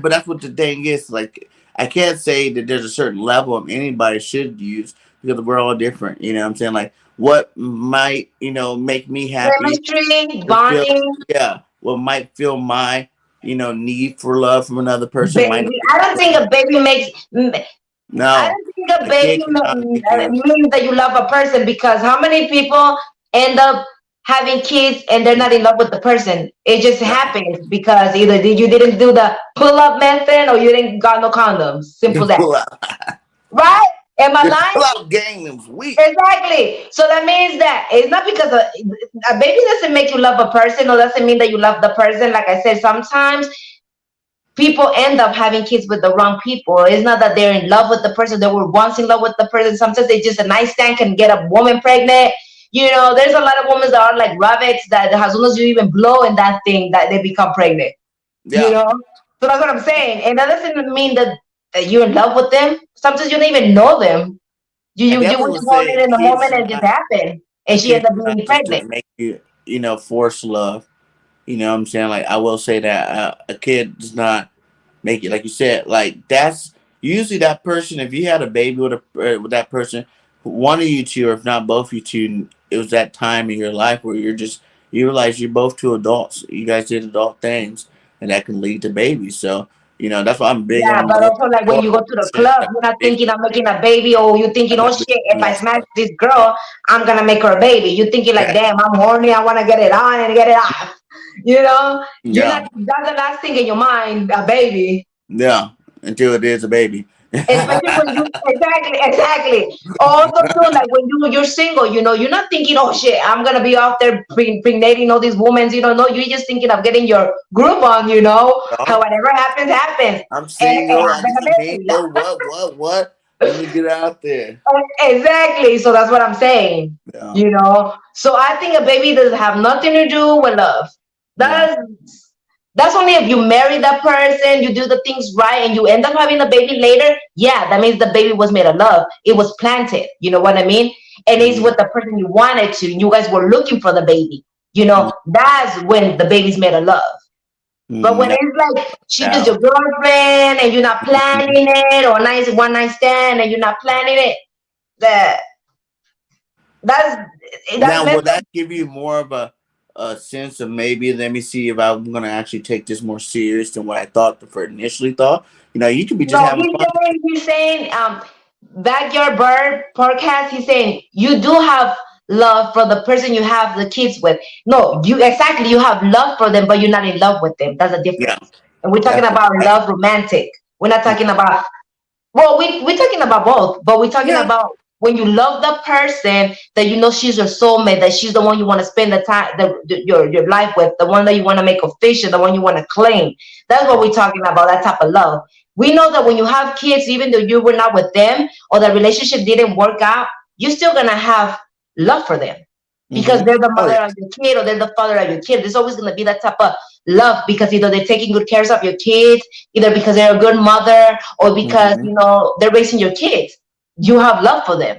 but that's what the thing is. Like, I can't say that there's a certain level of anybody should use because we're all different. You know what I'm saying? Like, what might, make me happy Chemistry, or feel, bonding, yeah, what might feel my, need for love from another person might not baby. be I don't the think same. a baby makes. I No, don't think a a baby kid cannot make you, means that you love a person because how many people end up having kids and they're not in love with the person? It just no. happens because either you didn't do the pull up method or you didn't got no condoms. Simple Your that. pull out, Right? Am I your lying? pull out game is weak. Exactly. So that means that it's not because a baby doesn't make you love a person or doesn't mean that you love the person. Like I said, sometimes people end up having kids with the wrong people. It's not that they're in love with the person, they were once in love with the person. Sometimes they just a nightstand can get a woman pregnant. There's a lot of women that are like rabbits that as soon as you even blow in that thing that they become pregnant. You Yeah, know? So that's what I'm saying. And that doesn't mean that you're in love with them. Sometimes you don't even know them. I You definitely were would just going say in the kids moment should and it just not. happened. A And she kid ended up should not being just to pregnant. make you, force love. You know what I'm saying? Like I will say that a kid does not make it. Like you said, like that's usually that person. If you had a baby with that person, one of you two, or if not both of you two, it was that time in your life where you realize you're both two adults. You guys did adult things, and that can lead to babies. So that's why I'm big Yeah, on but also like when more you go to the consent club, type you're not thinking relationship. I'm making a baby, or you're thinking, I'm oh not big shit, if on I that smash stuff. this girl, I'm gonna make her a baby. You're thinking like, Yeah, damn, I'm horny, I wanna get it on and get it off. You're not yeah, that's the last thing in your mind, a baby. yeah. Until it is a baby. Especially when you exactly. Also too, like when you're single, you're not thinking, oh shit, I'm gonna be out there pregnating all these women, no, you're just thinking of getting your group on, how No, whatever happens, happens. I'm And single. I having just a a baby. bingo. What? Let me get out there. Exactly. So that's what I'm saying. Yeah, So I think a baby does have nothing to do with love. yeah, That's that's only if you marry that person, you do the things right, and you end up having a baby later. Yeah, that means the baby was made of love. It was planted. You know what I mean? And it's mm-hmm. with the person you wanted to. You guys were looking for the baby. That's when the baby's made of love. But Mm-hmm. when Yeah, it's like she's just doubt. your girlfriend and you're not Mhm. planning it, or nice one night stand and you're not planning it, that that's that's Now, will mental. that give you more of a sense of maybe let me see if I'm gonna actually take this more serious than what I thought the first initially thought? You could be just No, having fun. he's saying backyard bird podcast. He's saying you do have love for the person you have the kids with. No, you have love for them, but you're not in love with them. That's a Yeah, difference. And we're talking that's about right. love romantic. We're not talking about, well, we're talking about both, but we're talking Yeah, about when you love the person, that you know she's your soulmate, that she's the one you want to spend the time, your life with, the one that you want to make official, the one you want to claim. That's what we're talking about, that type of love. We know that when you have kids, even though you were not with them or the relationship didn't work out, you're still gonna have love for them because Mm-hmm. they're the Oh mother yeah. of your kid or they're the father of your kid. There's always gonna be that type of love because either they're taking good care of your kids, either because they're a good mother or because Mm-hmm. they're raising your kids. You have love for them,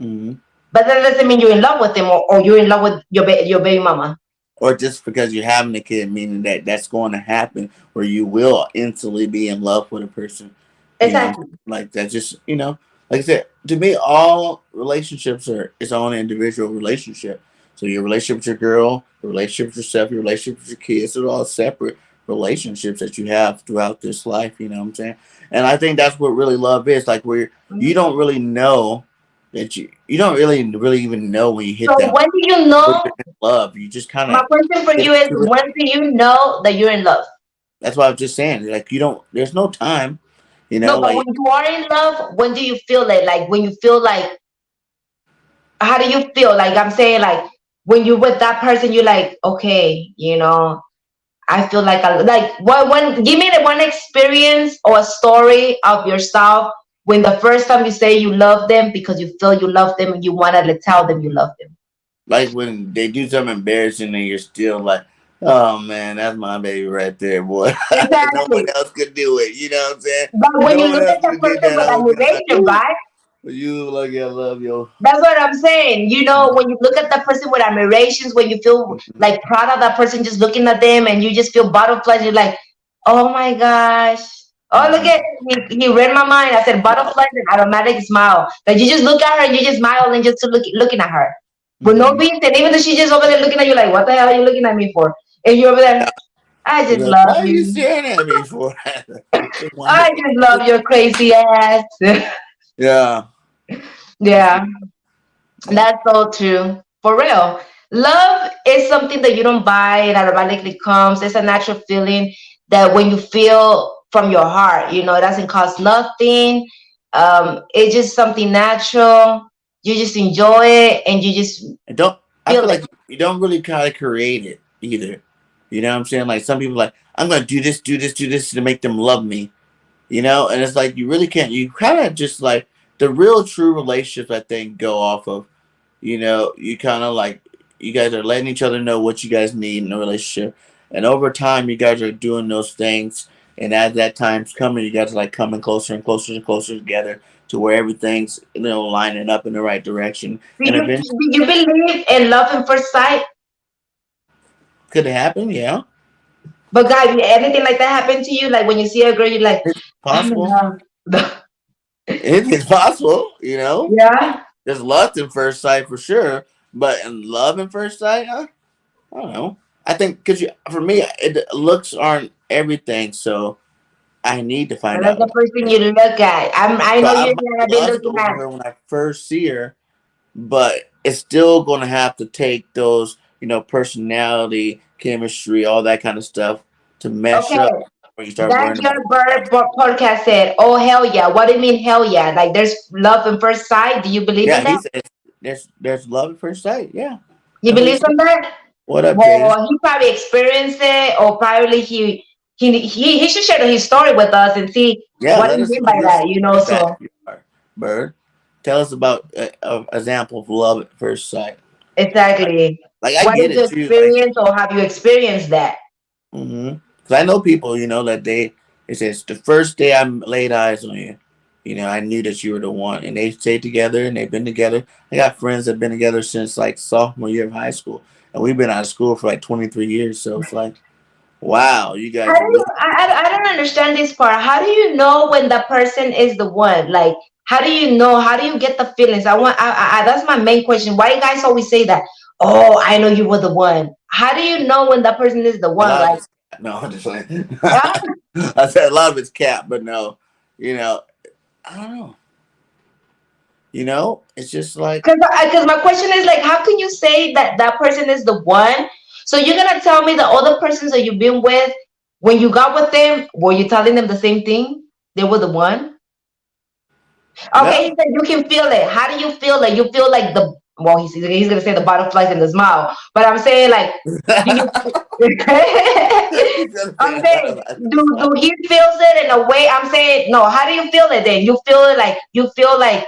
Mm-hmm. but that doesn't mean you're in love with them or you're in love with your baby mama. Or just because you're having a kid, meaning that that's going to happen, where you will instantly be in love with a person. Exactly. Like that. Just like I said, to me, all relationships are its own individual relationship. So your relationship with your girl, your relationship with yourself, your relationship with your kids, are all separate relationships that you have throughout this life. You know what I'm saying? And I think that's what really love is. Like where you Mhm. don't really know that you don't really even know when you So hit that when do you when know? you're in love. You just kind My of question for get you is, into it. when do you know that you're in love? That's what I was just saying. Like you don't. There's no time. No, but when Like you are in love, when do you feel it? Like when you feel like, how do you feel? Like I'm saying, like when you're with that person, you're like, okay, I feel like like when give me the one experience or a story of yourself when the first time you say you love them because you feel you love them and you want to tell them you love them. when they do something embarrassing and you're still like, oh man, that's my baby right there, boy. No one Exactly. else could do it. You know what I'm saying? But If when no you one look else at the could did person that, with I would be like, admiration, woo. right? But you like I love you. That's what I'm saying. When you look at the person with admirations, when you feel Mhm. like proud of that person, just looking at them, and you just feel butterflies. You're like, oh my gosh. Oh, look at Mhm. he read my mind. I said No. butterflies and automatic smile. Like you just look at her and you just smile and just looking at her with no Mm-hmm. reason. Even though she's just over there looking at you like, what the hell are you looking at me for? And you're over there, I You're just like, love why are you you. staring at me for? It's I wonderful. just love your crazy ass. Yeah. It's Yeah. yeah. That's so true. For real. Love is something that you don't buy, it automatically comes. It's a natural feeling that when you feel from your heart, it doesn't cost nothing. It's just something natural. You just enjoy it and you just And don't I feel feel it. like you don't really kind of create it either. You know what I'm saying? Like some people like I'm gonna do this, do this, do this to make them love me. And it's like you really can't. You kind of just like the real true relationships. I think go off of you kind of like you guys are letting each other know what you guys need in a relationship, and over time you guys are doing those things. And as that time's coming, you guys are like coming closer and closer and closer together to where everything's lining up in the right direction. Do And you, eventually, do you believe in love at first sight? could it happen? Yeah, But guys, anything like that happen to you? Like when you see a girl, you're like, it's I'm in possible. love. It is possible. Yeah. There's lust at first sight for sure, but in love at first sight, huh? I don't know. I think because for me, looks aren't everything, so I need to So find that's out the about first thing it. you look at. I So know I you're might gonna be lust looking over at. her when I first see her, but it's still going to have to take those, personality, chemistry, all that kind of stuff to mesh Okay, up when you start that worrying your about that. bird podcast said, "Oh hell yeah!" What do you mean hell yeah? Like there's love in first sight. Do you believe Yeah, in he that? says there's love at first sight. Yeah, You that's what he believe said. in that? What up, Jada? Well, he probably experienced it, or probably he should share his story with us and see Yeah, what he let us mean know by your that. story in the So backyard, Bird. Tell us about an example of love at first sight. exactly, Like I what get is it your too. Like, experience, or have you experienced that? because I know people, that it says the first day I laid eyes on you, I knew that you were the one, and they stayed together and they've been together. I got friends that have been together since like sophomore year of high school, and we've been out of school for like 23 years. So it's like, wow, you How guys do are you, really. I don't understand this part. How do you know when the person is the one? Like, how do you know? How do you get the feelings? That's my main question. Why you guys always say that? Oh, I know you were the one. How do you know when the person is the A one? lot of Like, it's no, I'm just like yeah, I said a lot of it's cap, but no, I don't know. It's just like because my question is like, how can you say that that person is the one? So you're gonna tell me the other persons that you've been with, when you got with them, were you telling them the same thing? They were the one. Okay, he No. said you can feel it. How do you feel it? You feel like the well, he's gonna say the butterflies in the smile, but I'm saying like, do you? He's gonna I'm say saying, that. do he feels it in a way? I'm saying no. How do you feel it then? You feel it like you feel like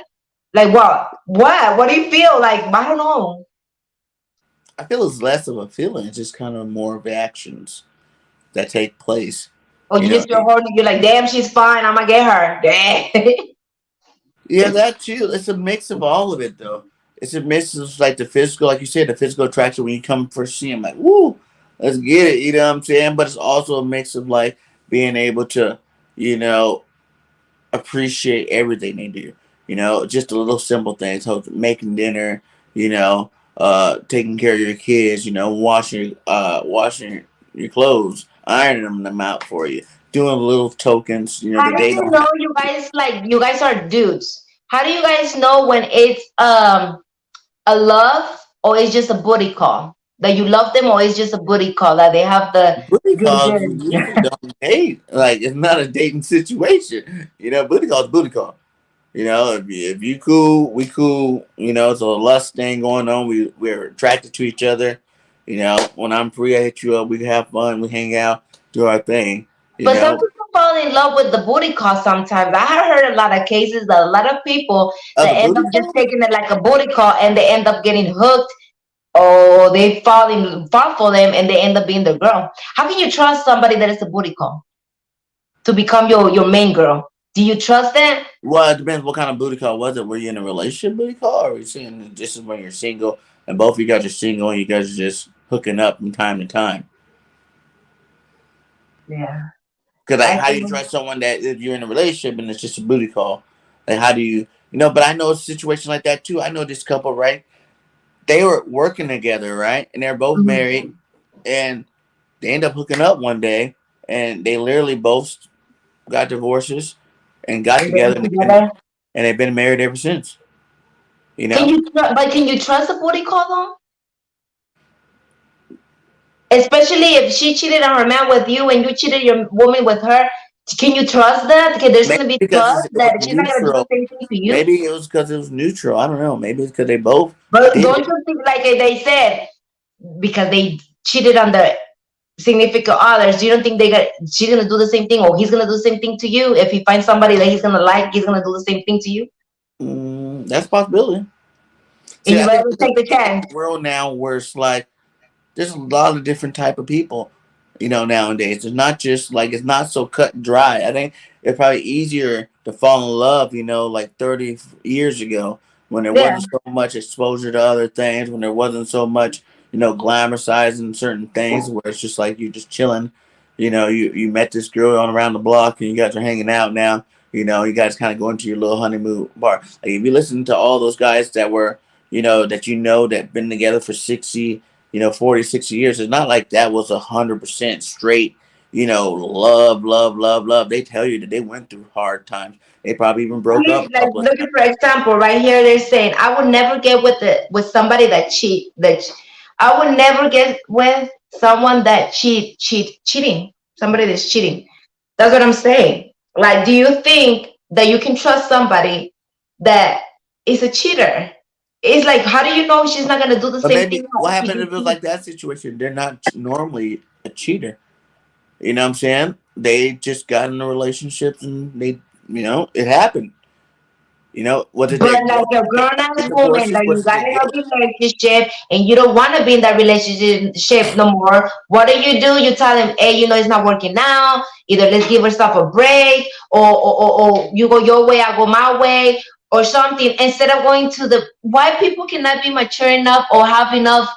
what? What? What do you feel like? I don't know. I feel it's less of a feeling; it's just kind of more of actions that take place. Or You you know, just feel horny. You're like, damn, she's fine. I'm gonna get her. Damn. yeah, that too. It's a mix of all of it, though. It's a mix of like the physical, like you said, the physical attraction when you come first see him, like, woo, let's get it. You know what I'm saying? But it's also a mix of like being able to, you know, appreciate everything they do. You know, just the little simple things, so making dinner, you know, taking care of your kids, you know, washing your clothes, ironing them out for you, doing little tokens, you know, How that do they you don't know have you to do. guys like you guys are dudes? How do you guys know when it's a love or it's just a booty call? That you love them or it's just a booty call that they have the Booty good calls good. usually don't date. Like it's not a dating situation. You know, booty calls booty call. You know, if you cool, we cool. You know, it's a lust thing going on. We're attracted to each other. You know, when I'm free, I hit you up. We have fun. We hang out, do our thing. You But some know, people fall in love with the booty call sometimes. I have heard a lot of cases that a lot of people that other end booty up just call. taking it like a booty call and they end up getting hooked or they fall for them and they end up being the girl. How can you trust somebody that is a booty call to become your main girl? Do you trust them? Well, it depends what kind of booty call was it. Were you in a relationship booty call, or are you saying this is when you're single and both of you guys are single and you guys are just hooking up from time to time? Yeah. Because like, I how do you think trust someone that if you're in a relationship and it's just a booty call? Like, how do you know? But I know a situation like that too. I know this couple, right? They were working together, right? And they're both mhm. married, and they end up hooking up one day, and they literally both got divorces and got And then together, together. and they've been married ever since. You Can know, you but can you trust a booty call though? Especially if she cheated on her man with you and you cheated your woman with her. Can you trust that? Okay, there's maybe gonna be because trust it was that she's not gonna do the neutral. same thing to you. Maybe it was because it was neutral. I don't know. Maybe it's because they both But did don't it. you think like they said because they cheated on their significant others, you don't think she's gonna do the same thing or he's gonna do the same thing to you if he finds somebody that he's gonna like, he's gonna do the same thing to you? That's a possibility. And See, you I think rather we're take the living in chance. a world now where it's like there's a lot of different type of people, you know, nowadays. It's not just like it's not so cut and dry. I think it's probably easier to fall in love, you know, like 30 years ago when there Yeah. wasn't so much exposure to other things, when there wasn't so much, you know, glamorizing certain things where it's just like you're just chilling. You know, you met this girl on around the block and you guys are hanging out now. You know, you guys kind of go into your little honeymoon bar. Like if you listen to all those guys that were, that that been together for 60, 40, 60 years. It's not like that was 100% straight, love, love, love, love. They tell you that they went through hard times. They probably even I broke up mean, a like couple of looking times. for example, right here they're saying I would never get with somebody that I would never get with someone that cheating. Somebody that's cheating. That's what I'm saying. Like, do you think that you can trust somebody that is a cheater? It's like, how do you know she's not gonna do the But same thing maybe what that she happened if did it was to like that situation? They're not normally a cheater. You know what I'm saying? They just got in a relationship and it happened. Whether But they like broke a up, grown ass get woman divorces, that you was it got in a together? relationship and you don't want to be in that relationship no more, what do? You tell him, hey, it's not working out. Either let's give ourselves a break, or you go your way, I go my way, or something. Instead of going to the why people cannot be mature enough or have enough.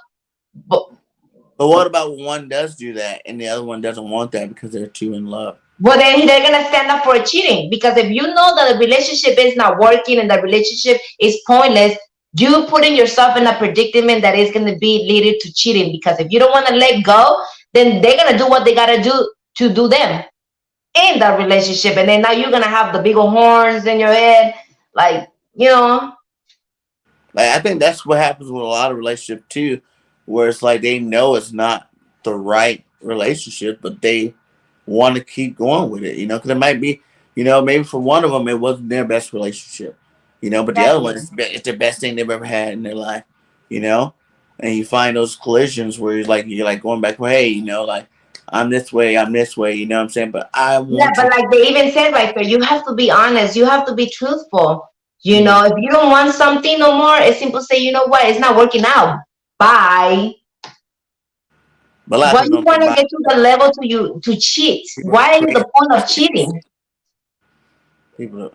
But what about when one does do that and the other one doesn't want that because they're too in love? Well, then they're gonna stand up for cheating because if you know that the relationship is not working and the relationship is pointless, you putting yourself in a predicament that is gonna be leading to cheating. Because if you don't want to let go, then they're gonna do what they gotta do to do them in that relationship, and then now you're gonna have the big old horns in your head, like you know. Like I think that's what happens with a lot of relationships too, where it's like they know it's not the right relationship, but they want to keep going with it. Because it might be, maybe for one of them it wasn't their best relationship. But the other one Exactly. is it's the best thing they've ever had in their life, you know. And you find those collisions where you're like going back, well, hey, like I'm this way, you know what I'm saying? But I Yeah, want but you. like they even said right there, you have to be honest. You have to be truthful. Mhm. If you don't want something no more, it's simple say, you know what, it's not working out. Bye. But a lot of Why people you don't want think to about get to the level to cheat? people are Why is crazy. the point of cheating? People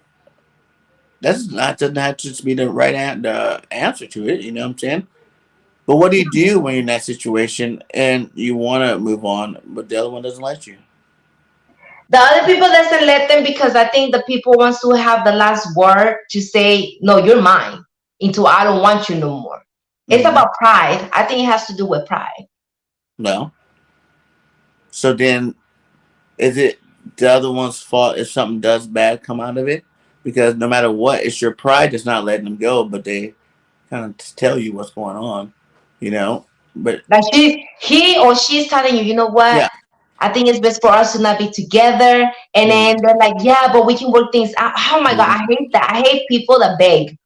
that's not doesn't have to be the right the answer to it. You know what I'm saying? But what do you do when you're in that situation and you want to move on, but the other one doesn't let you? The other people doesn't let them because I think the people wants to have the last word to say, no, you're mine. Into I don't want you no more. It's Mm-hmm. about pride. I think it has to do with pride. No. So then, is it the other one's fault if something does bad come out of it? Because no matter what, it's your pride that's not letting them go, but they kind of tell you what's going on, you know. But Like he or she's telling you, you know what? yeah, I think it's best for us to not be together. And mm-hmm. then they're like, yeah, but we can work things out. Oh my God, I hate that. I hate people that beg.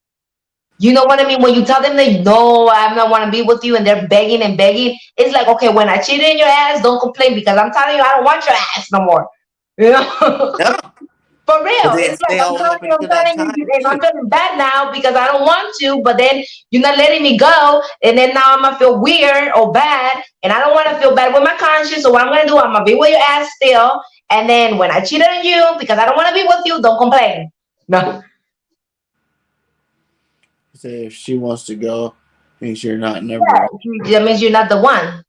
You know what I mean? When you tell them that no, I'm not want to be with you, and they're begging and begging, it's like, okay, when I cheated in your ass, don't complain because I'm telling you, I don't want your ass no more. You know? Yeah, For but real. they It's like stay all the way up I'm until that telling time you, and too. I'm turning back now because I don't want to, but then you're not letting me go, and then now I'm gonna feel weird or bad, and I don't want to feel bad with my conscience. So what I'm gonna do, I'm gonna be with your ass still, and then when I cheated on you because I don't want to be with you, don't complain. No. Say if she wants to go, means you're not never wrong. That means you're not the one.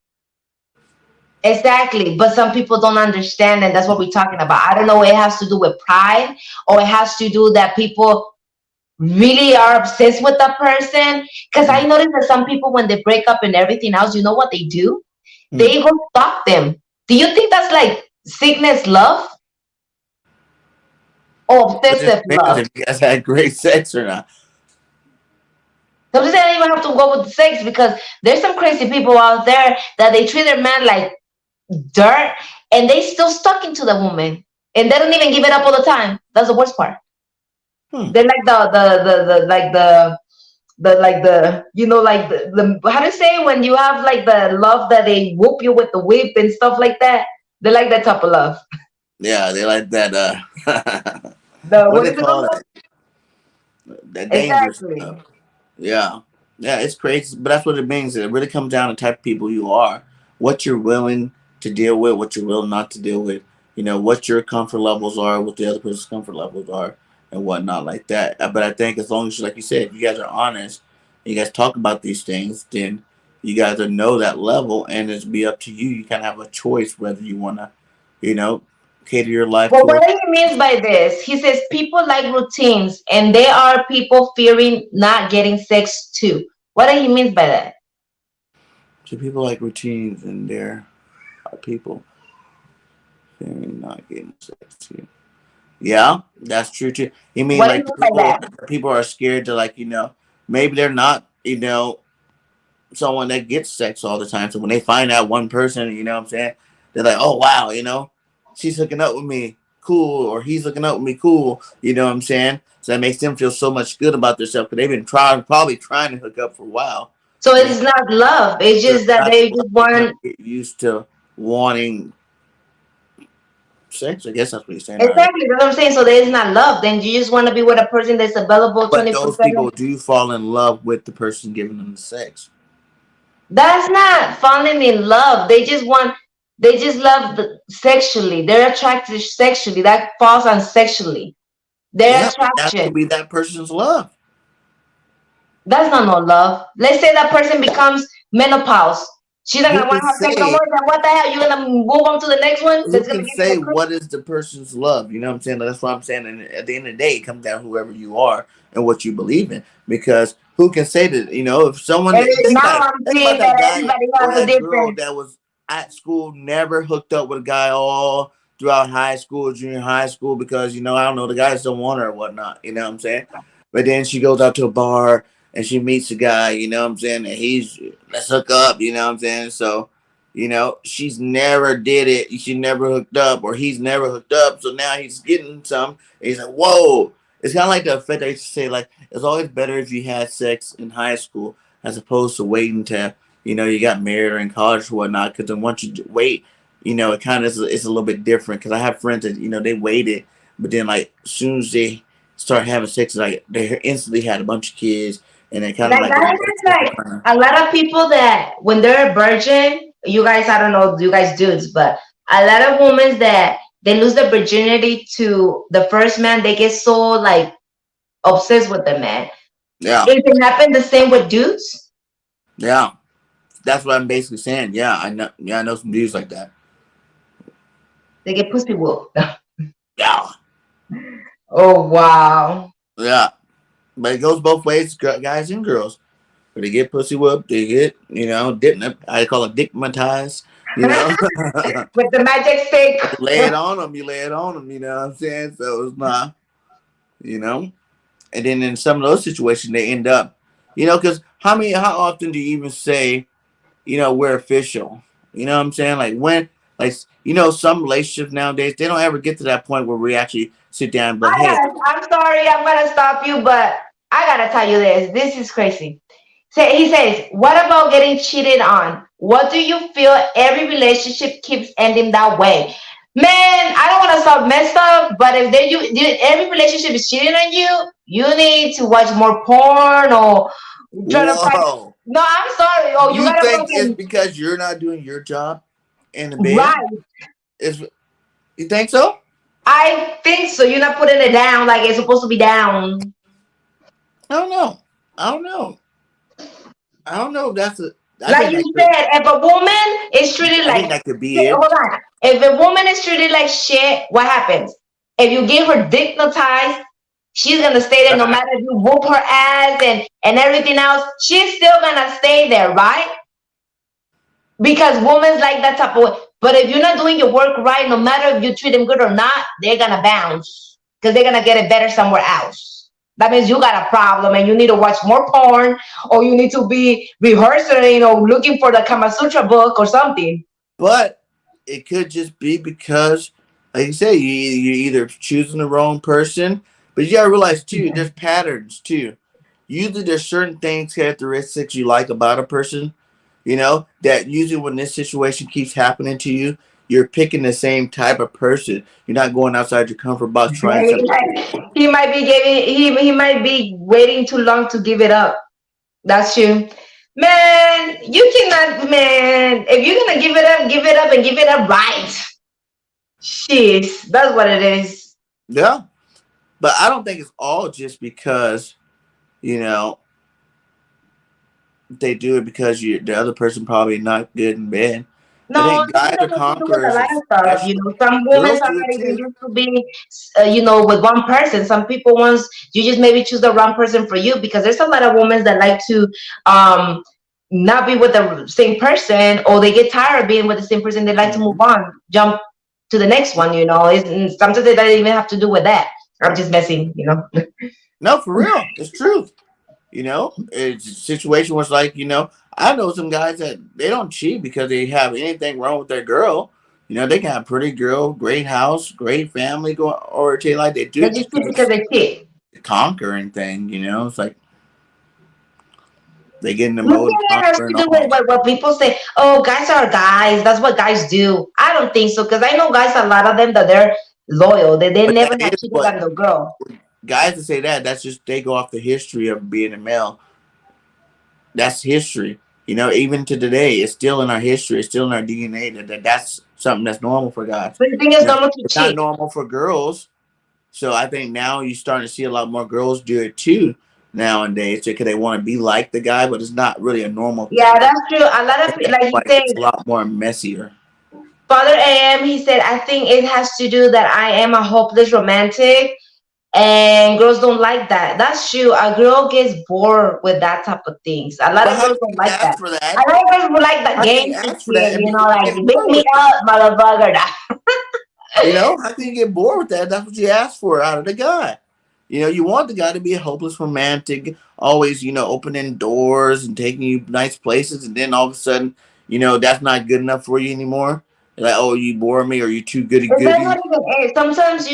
Exactly. But some people don't understand, and that's what we're talking about. I don't know, it has to do with pride, or it has to do that people really are obsessed with that person. Because I noticed that some people, when they break up and everything else, you know what they do? Mm-hmm. They go stalk them. Do you think that's like sickness love or But it obsessive depends love? if you guys had great sex or not. Sometimes I don't even have to go with the sex because there's some crazy people out there that they treat their man like dirt, and they still stuck into the woman, and they don't even give it up all the time. That's the worst part. Hmm. They're like the like the like the like the how to say when you have like the love that they whoop you with the whip and stuff like that. They like that type of love. Yeah, they like that. The What what they is it call called? it? That dangerous Exactly. stuff. Yeah, yeah, it's crazy, but that's what it means. It really comes down to the type of people you are, what you're willing to deal with, what you're willing not to deal with. What your comfort levels are, what the other person's comfort levels are, and whatnot like that. But I think as long as, like you said, you guys are honest, you guys talk about these things, then you guys will know that level, and it's be up to you. You kind of have a choice whether you want to, you know, cater your life Well, towards. what he means by this, he says people like routines, and there are people fearing not getting sex too. What do he means by that? So people like routines, and there are people fearing not getting sex too. Yeah, that's true too. You mean What do you like mean by that? people are scared to, like, maybe they're not, someone that gets sex all the time. So when they find out one person, you know what I'm saying, they're like, oh wow, she's hooking up with me, cool, or he's hooking up with me, cool. You know what I'm saying? So that makes them feel so much good about themselves because they've been probably trying to hook up for a while. So You know, it's not love. It's so it's just that not they love, just they kind want. of get used to wanting sex. I guess that's what he's saying. Right? Exactly, that's what I'm saying. So there is not love. Then you just want to be with a person that's available But 24 those 7. people do fall in love with the person giving them the sex. That's not falling in love. They just love sexually. They're attracted sexually. That falls on sexually. Their Yeah, that could attraction. be that person's love. That's not no love. Let's say that person becomes menopause. She's not Who gonna want can to have sex no say? more. Then what the hell? You're gonna move on to the next one Who that's gonna can give you say a creep? what is the person's love? You know what I'm saying? That's what I'm saying. And at the end of the day, it comes down to whoever you are and what you believe in. Because who can say that? If someone And think now about it, I'm think about seeing that that guy everybody or has a that girl different. that was at school, never hooked up with a guy all throughout high school, junior high school, because I don't know, the guys don't want her or whatnot. You know what I'm saying? But then she goes out to a bar and she meets a guy. You know what I'm saying? And he's, let's hook up. You know what I'm saying? So she's never did it. She never hooked up, or he's never hooked up. So now he's getting some. And he's like, whoa. It's kind of like the effect I used to say, like, it's always better if you had sex in high school as opposed to waiting to, you got married or in college or whatnot. Because then once you wait, it kind of it's a little bit different. Because I have friends that, they waited, but then, like, as soon as they start having sex, like, they instantly had a bunch of kids, and they kind of Like like that their happens relationship like kind of, a lot of people that when they're a virgin, you guys, I don't know, you guys dudes, but a lot of women that they lose their virginity to the first man, they get so like obsessed with the man. yeah, Is it happen the same with dudes? yeah. That's what I'm basically saying. Yeah, I know. Yeah, I know some dudes like that. They get pussy whooped. Yeah, Oh wow. yeah. But it goes both ways, guys and girls. When they get pussy whooped, they get, I call it dickmatized, you know. With the magic stick. You lay it on them, you lay it on them, you know what I'm saying? So it's not, you know. And then in some of those situations, they end up, because how often do you even say, we're official? You know what I'm saying? Like when, like, some relationships nowadays, they don't ever get to that point where we actually sit down and be like, hey, I'm sorry, I'm gonna stop you, but I gotta tell you this. This is crazy. He says, what about getting cheated on? What do you feel every relationship keeps ending that way? Man, I don't want to sound messed up, but if every relationship is cheating on you, you need to watch more porn or try to find. whoa. No, I'm sorry. Oh, you You gotta think it's fucking because you're not doing your job in the bed? right. Is You think so? I think so. You're not putting it down like it's supposed to be down. I don't know. I don't know. I don't know. If that's a. I Like think that you could. said, if a woman is treated I like think that could be shit, it. hold on. If a woman is treated like shit, what happens? If you give her dignitized, she's gonna stay there no Right. matter if you whoop her ass and everything else. She's still gonna stay there, right? Because women's like that type of way. But if you're not doing your work right, no matter if you treat them good or not, they're gonna bounce because they're gonna get it better somewhere else. That means you got a problem and you need to watch more porn or you need to be rehearsing, looking for the Kama Sutra book or something. But it could just be because, like you say, you're either choosing the wrong person. But you gotta realize too, there's patterns too. Usually, there's certain things, characteristics you like about a person. That usually when this situation keeps happening to you, you're picking the same type of person. You're not going outside your comfort box trying something. He might be he might be waiting too long to give it up. That's true. Man, you cannot, man. If you're gonna give it up, give it up and give it up right. Shit, that's what it is. Yeah, but I don't think it's all just because you know they do it because the other person probably not good in bed. I No, think this guys has are to do with a conquerors, lot of stuff. especially. Some women Girls are do it not even too. used to be, with one person. Some people once you just maybe choose the wrong person for you because there's a lot of women that like to um not be with the same person or they get tired of being with the same person. They like to move Mhm. on, jump to the next one. Sometimes it doesn't even have to do with that. I'm just messing. No, for real, it's truth. It's a situation was like, I know some guys that they don't cheat because they have anything wrong with their girl. They can have pretty girl, great house, great family, go or they like they do They it just just cheat because because they cheat. conquering thing. It's like they get in the You mode of think it has to conquering do with all. what people say? Oh, guys are guys. That's what guys do. I don't think so because I know guys, a lot of them that they're loyal. They But never that have is cheated what on the girl. guys to say that's just they go off the history of being a male. That's history. Even to today, it's still in our history. It's still in our DNA that's something that's normal for guys. So you think it's normal to It's not cheat? normal for girls. So I think now you're starting to see a lot more girls do it too nowadays because they want to be like the guy, but it's not really a normal Yeah, thing. that's true. A lot of That's like he why it said, gets a lot more messier. Father AM. He said, I think it has to do that I am a hopeless romantic, and girls don't like that. That's true. A girl gets bored with that type of things. A lot But of how girls can don't you like that. ask for A that? lot of girls would like the How can you games and ask for that shit. and Like get wake bored me with it? up, motherfucker. How can you get bored with that? That's what you ask for out of the guy. You want the guy to be a hopeless romantic, always, opening doors and taking you nice places, and then all of a sudden, that's not good enough for you anymore. Like, oh, you bore me, or you too goody It does goody. not even end. Sometimes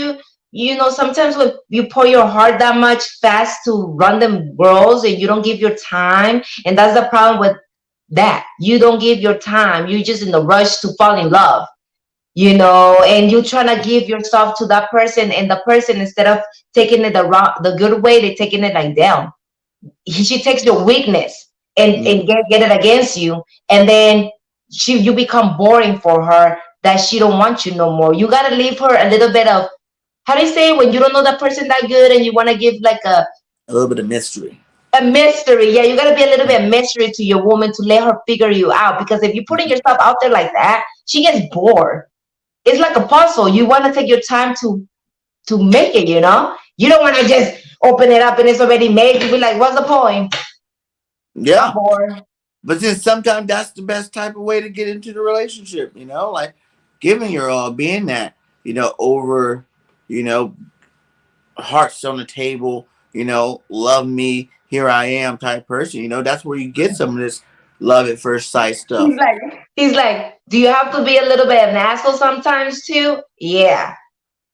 sometimes when you pour your heart that much fast to random girls and you don't give your time, and that's the problem with that. You don't give your time. You're just in the rush to fall in love, and you're trying to give yourself to that person, and the person, instead of taking it the good way, they're taking it like down. She takes your weakness and Mm. get it against you, and then you become boring for her, that she don't want you no more. You got to leave her a little bit of, how do you say, when you don't know that person that good and you want to give like A little bit of mystery. a mystery. Yeah, you got to be a little bit of mystery to your woman to let her figure you out, because if you're putting yourself out there like that, she gets bored. It's like a puzzle. You want to take your time to make it, you don't want to just open it up and it's already made. You be like, what's the point? I'm Yeah. bored. But then sometimes that's the best type of way to get into the relationship, like giving your all, being that, over, you know, hearts on the table, love me, here I am type person. That's where you get some of this love at first sight He's stuff. like, he's like, do you have to be a little bit of an asshole sometimes too? Yeah.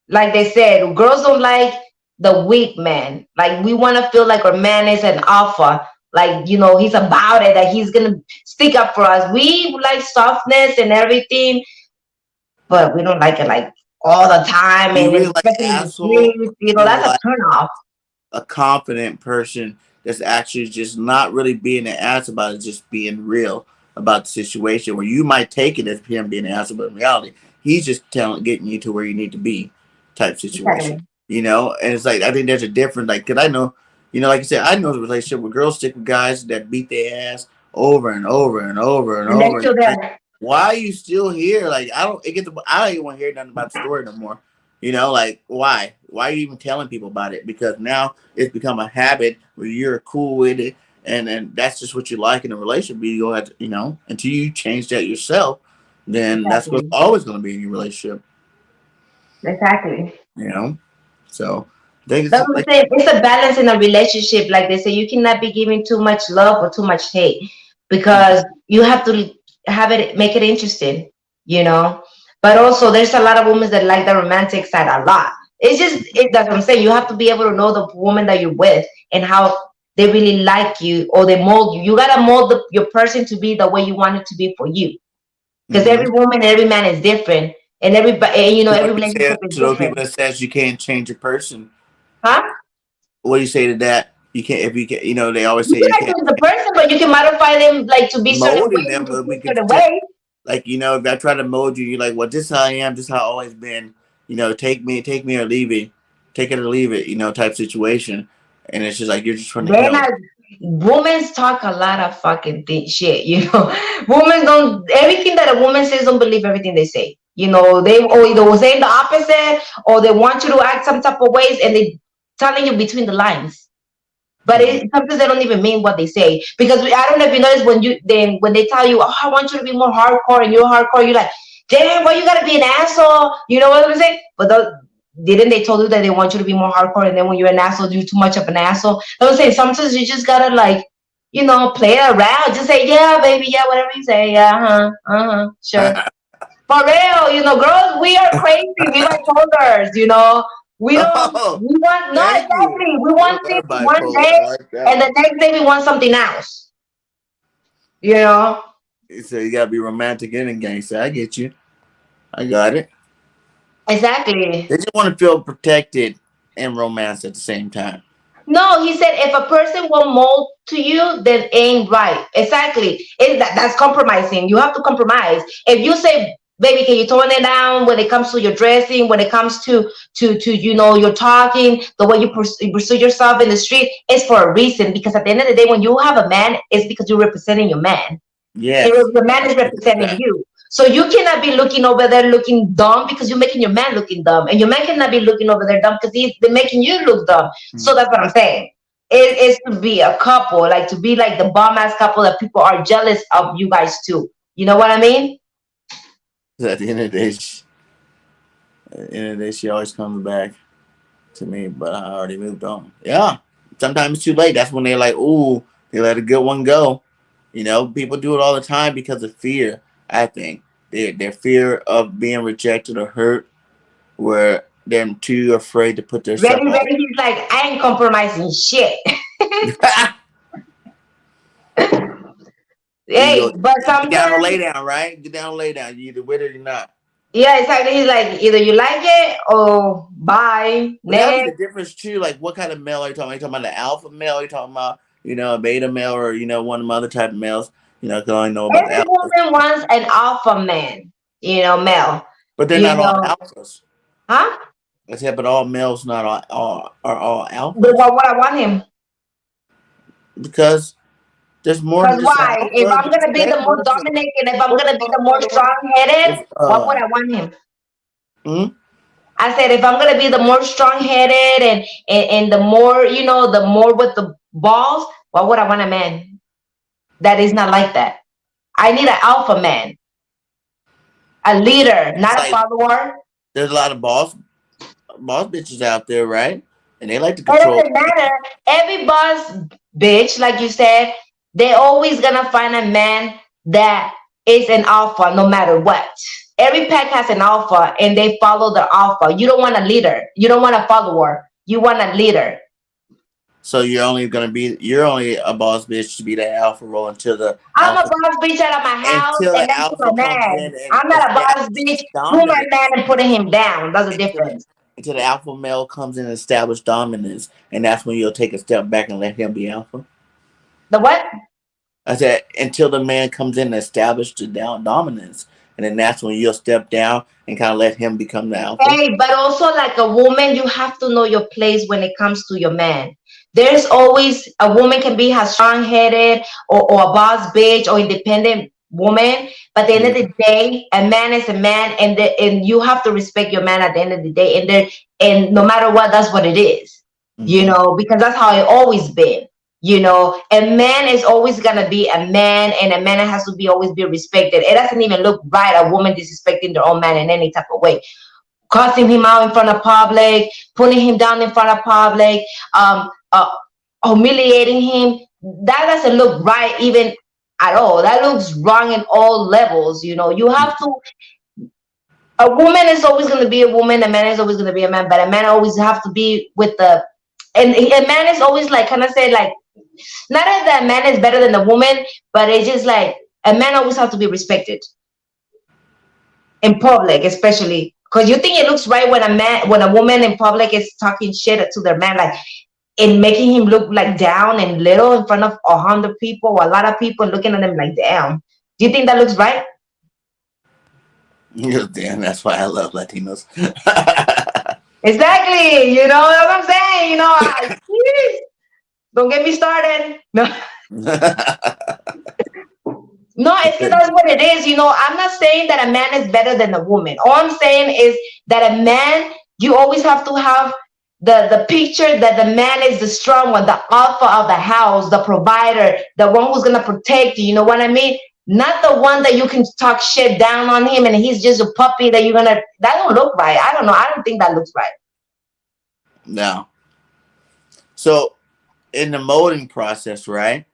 Like they said, girls don't like the weak man. Like we want to feel like our man is an alpha. Like, he's about it, that he's gonna stick up for us. We like softness and everything, but we don't like it like all the time, Do you and really like especially in the asshole, or streets. do you That's a like turn off. a confident person that's actually just not really being an ass about it, just being real about the situation, where you might take it as him being an ass, but in reality, he's just getting you to where you need to be, type situation. Exactly. And it's like I think there's a difference, like, cause I know, like you said, I know the relationship where girls stick with guys that beat their ass over and over and over and And they're over. And still like, there. why are you still here? Like I don't even want to hear nothing about the story no more. Like why? Why are you even telling people about it? Because now it's become a habit where you're cool with it, and that's just what you like in a relationship. You go ahead, until you change that yourself, then that's what's Exactly. always going to be in your relationship. Exactly. You know, so I think That's it's what like, I'm saying. It's a balance in a relationship. Like they say, you cannot be giving too much love or too much hate, because you have to make it interesting, you know. But also, there's a lot of women that like the romantic side a lot. That's what I'm saying. You have to be able to know the woman that you're with and how they really like you, or they mold you. You gotta mold your person to be the way you want it to be for you, because mm-hmm. every woman and every man is different, and What every do you say relationship is to those people different, that says you can't change a person? huh? What do you say to that? You can't, if you can, they always You say you cannot can't change the person, but you can modify them like to be certain molding ways, them, to but we be could certain tell, ways. like, if I try to mold you, you're like, well, this is how I am, this is how I've always been. Take me or leave it, take it or leave it, type situation. And it's just like you're just trying to Then help. as women talk a lot of fucking shit, Women don't, everything that a woman says, don't believe everything they say. They or either saying the opposite, or they want you to act some type of ways, and they telling you between the lines. But Mm-hmm. sometimes they don't even mean what they say, because I don't know if you notice, when they tell you, oh, I want you to be more hardcore, and you're hardcore, you're like, damn, why you gotta be an asshole? You know what I'm saying? But didn't they told you that they want you to be more hardcore, and then when you're an asshole, you're too much of an asshole? I was saying sometimes you just gotta, like, play it around. Just say, yeah, baby, yeah, whatever you say, yeah, sure. For real, girls, we are crazy. We like shoulders, We don't, Oh, we want, no, thank you. exactly. We We want are things one bipolar. day, I like and that. the next day we want something else, you know? So you gotta be romantic and gangster. I get you. I got it. Exactly. They just want to feel protected and romance at the same time. No, he said if a person will mold to you, then ain't right. Exactly. That's compromising. You have to compromise. If you say, baby, can you tone it down when it comes to your dressing, when it comes to your talking, the way you pursue yourself in the street, it's for a reason. Because at the end of the day, when you have a man, it's because you're representing your man. And Yes, the man I is agree with representing that. you. So you cannot be looking over there looking dumb, because you're making your man looking dumb. And your man cannot be looking over there dumb, because they're making you look dumb. So that's what I'm saying. It is to be a couple, like to be like the bomb ass couple that people are jealous of you guys too. You know what I mean? At the end of the day, she always comes back to me, but I already moved on. Yeah, sometimes it's too late. That's when they're like, "Ooh, they let a good one go." People do it all the time because of fear. I think their fear of being rejected or hurt, where they're too afraid to put themselves Ready, out. ready. He's like, I ain't compromising shit. You go Hey, but get down or lay sometimes, down, right? Get down or lay down. You either with it or not. yeah, exactly. He's like, either you like it or bye, But that would be next. the difference too. Like, what kind of male are you talking about? Are you talking about the alpha male? Are you talking about, a beta male, or one of the other type of males? Can only know about the Every alphas. woman wants an alpha man, male. But they're You not all know, alphas. huh? I said, but all males not all are all But alphas, what would I want him? because there's more than Because just an why? If alpha. I'm gonna be the more Listen, dominant and if I'm hold gonna on, be hold the on, more hold on, hold strong headed, on. what would I want him? Hmm? I said, if I'm gonna be the more strong headed and the more, the more with the balls, what would I want a man that is not like that? I need an alpha man, a leader, It's not a like follower. there's a lot of boss bitches out there, right? And they like to It control. doesn't matter. Every boss bitch, like you said, they always gonna find a man that is an alpha no matter what. Every pack has an alpha and they follow the alpha. You don't want a leader. You don't want a follower. You want a leader. So you're only a boss bitch to be that alpha role I'm a boss bitch out of my house until and the then to my alpha comes man. in and I'm not a boss bitch establishes to my man dominance. and putting him down. That's the Until the difference. until the alpha male comes in and establishes dominance, and that's when you'll take a step back and let him be alpha. The what? I said until the man comes in and establishes the dominance, and then that's when you'll step down and kind of let him become the alpha. Hey, but also like a woman, you have to know your place when it comes to your man. There's always a woman can be a strong headed or a boss bitch or independent woman, but at the end of the Mm-hmm. day, a man is a man, and you have to respect your man at the end of the day, and no matter what, that's what it is, Mm-hmm. because that's how it always been. A man is always gonna be a man, and a man has to be always be respected. It doesn't even look right a woman disrespecting their own man in any type of way, cussing him out in front of public, putting him down in front of public, um, uh, humiliating him. That doesn't look right even at all. That looks wrong in all levels. You have to. A woman is always going to be a woman. A man is always going to be a man. But a man always have to be with the. And a man is always like, kind of say like, not that a man is better than a woman, but it's just like a man always have to be respected in public, especially because you think it looks right when a woman in public is talking shit to their man, like and making him look like down and little in front of 100 people or a lot of people looking at them like damn. Do you think that looks right? Damn, that's why I love Latinos. Exactly. You know what I'm saying? Don't get me started. No, no, it's because that's what it is. I'm not saying that a man is better than a woman. All I'm saying is that a man, you always have to have the picture that the man is the strong one, the alpha of the house, the provider, the one who's gonna protect you. You know what I mean? Not the one that you can talk shit down on him and he's just a puppy that you're gonna. That don't look right. I don't know. I don't think that looks right. No. So in the molding process, right?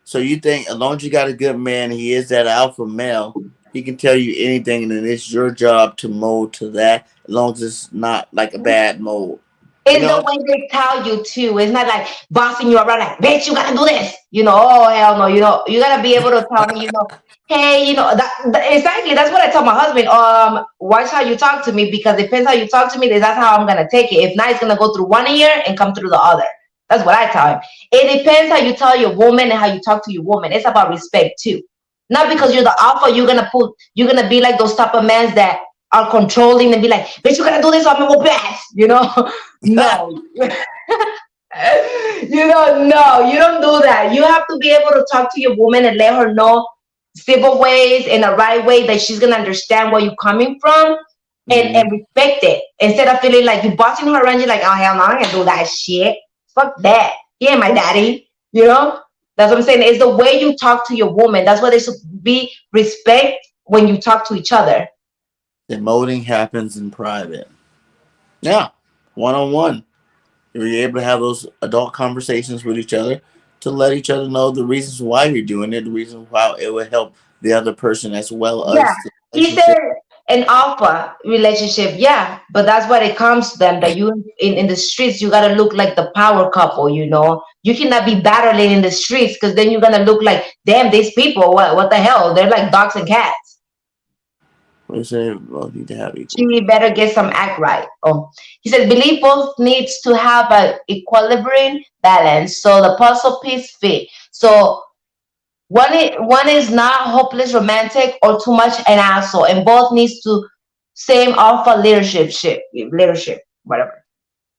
So you think as long as you got a good man, he is that alpha male, he can tell you anything, and then it's your job to mold to that, as long as it's not like a bad mold. You It's the know? way they tell you too. It's not like bossing you around like, bitch, you gotta do this. Oh hell no. You gotta be able to tell me, hey, exactly. That's what I tell my husband. Watch how you talk to me because it depends how you talk to me. That's how I'm gonna take it. If not, it's gonna go through one ear and come through the other. That's what I tell him. It depends how you tell your woman and how you talk to your woman. It's about respect too. Not because you're the alpha, you're gonna be like those type of men that are controlling and be like, bitch, you gotta do this or I'm gonna go back. No. No, you don't do that. You have to be able to talk to your woman and let her know civil ways in the right way that she's gonna understand where you're coming from and Mm-hmm. respect it. Instead of feeling like you're bossing her around, you're like, oh hell no, I'm gonna do that shit. Fuck that. He ain't my daddy. That's what I'm saying. It's the way you talk to your woman. That's why there should be respect when you talk to each other. The molding happens in private. Yeah, one on one. You're able to have those adult conversations with each other to let each other know the reasons why you're doing it, the reasons why it will help the other person as well Yeah. as the He said relationship. an alpha relationship, yeah, but that's what it comes to them. That you in the streets, you gotta look like the power couple. You know, you cannot be battling in the streets because then you're gonna look like, damn, these people. What the hell? They're like dogs and cats. We say both need to have equal. She better get some act right. Oh, he said, believe both needs to have a equilibrium balance so the puzzle piece fit. So one is not hopeless romantic or too much an asshole, and both needs to same alpha leadership, whatever.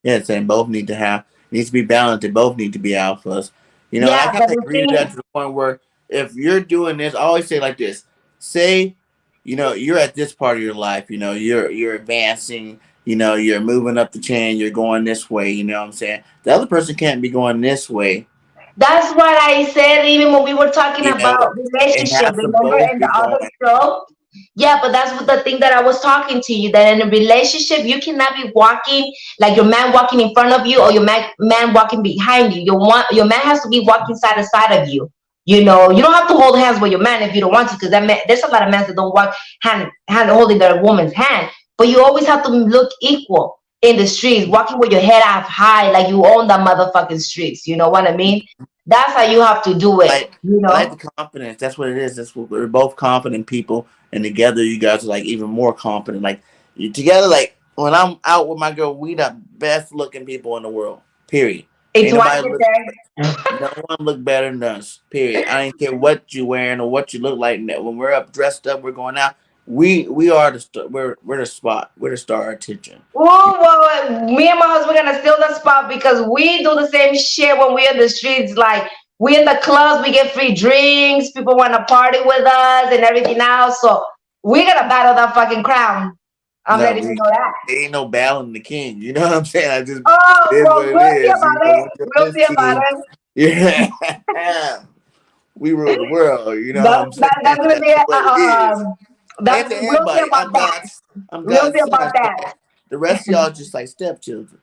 Yeah, saying both need to have needs to be balanced. They both need to be alphas. And I Yeah, kind but of the agree with that thing, to the point where if you're doing this, I always say like this: say, you're at this part of your life. You're advancing. You're moving up the chain. You're going this way. You know what I'm saying? The other person can't be going this way. that's what I said even when we were talking You know, about it relationship. has to Remember both in be the going. other show? Yeah, but that's what the thing that I was talking to you, that in a relationship you cannot be walking like your man walking in front of you or your man walking behind you. Your man has to be walking side to side of you. You know, you don't have to hold hands with your man if you don't want to, because that man, there's a lot of men that don't walk hand holding their woman's hand. But you always have to look equal in the streets, walking with your head up high, like you own that motherfucking streets. You know what I mean? That's how you have to do it. Like You I like know, the confidence. That's what it is. That's what we're both confident people, and together you guys are like even more confident. Like you together. Like when I'm out with my girl, we the best looking people in the world. Period. it's Ain't what nobody you look. say. No one look better than us. Period. I ain't care what you wearing or what you look like. When we're up dressed up, we're going out. We are we're the spot. We're the star attention. Oh, well, me and my husband gonna steal the spot because we do the same shit when we're in the streets. Like we in the clubs, we get free drinks. People want to party with us and everything else. So we gotta battle that fucking crown. I'm No, letting you we know that. ain't no battling the king. You know what I'm saying? I just it Oh, is what well, it we'll see is. about it. Once you're We'll this see about king, it. yeah, we rule the world. You know what I'm saying? That's gonna That's be the way it is. And that's to we'll see everybody, about that. I'm We'll see God's about son. So that. the rest of y'all just like stepchildren.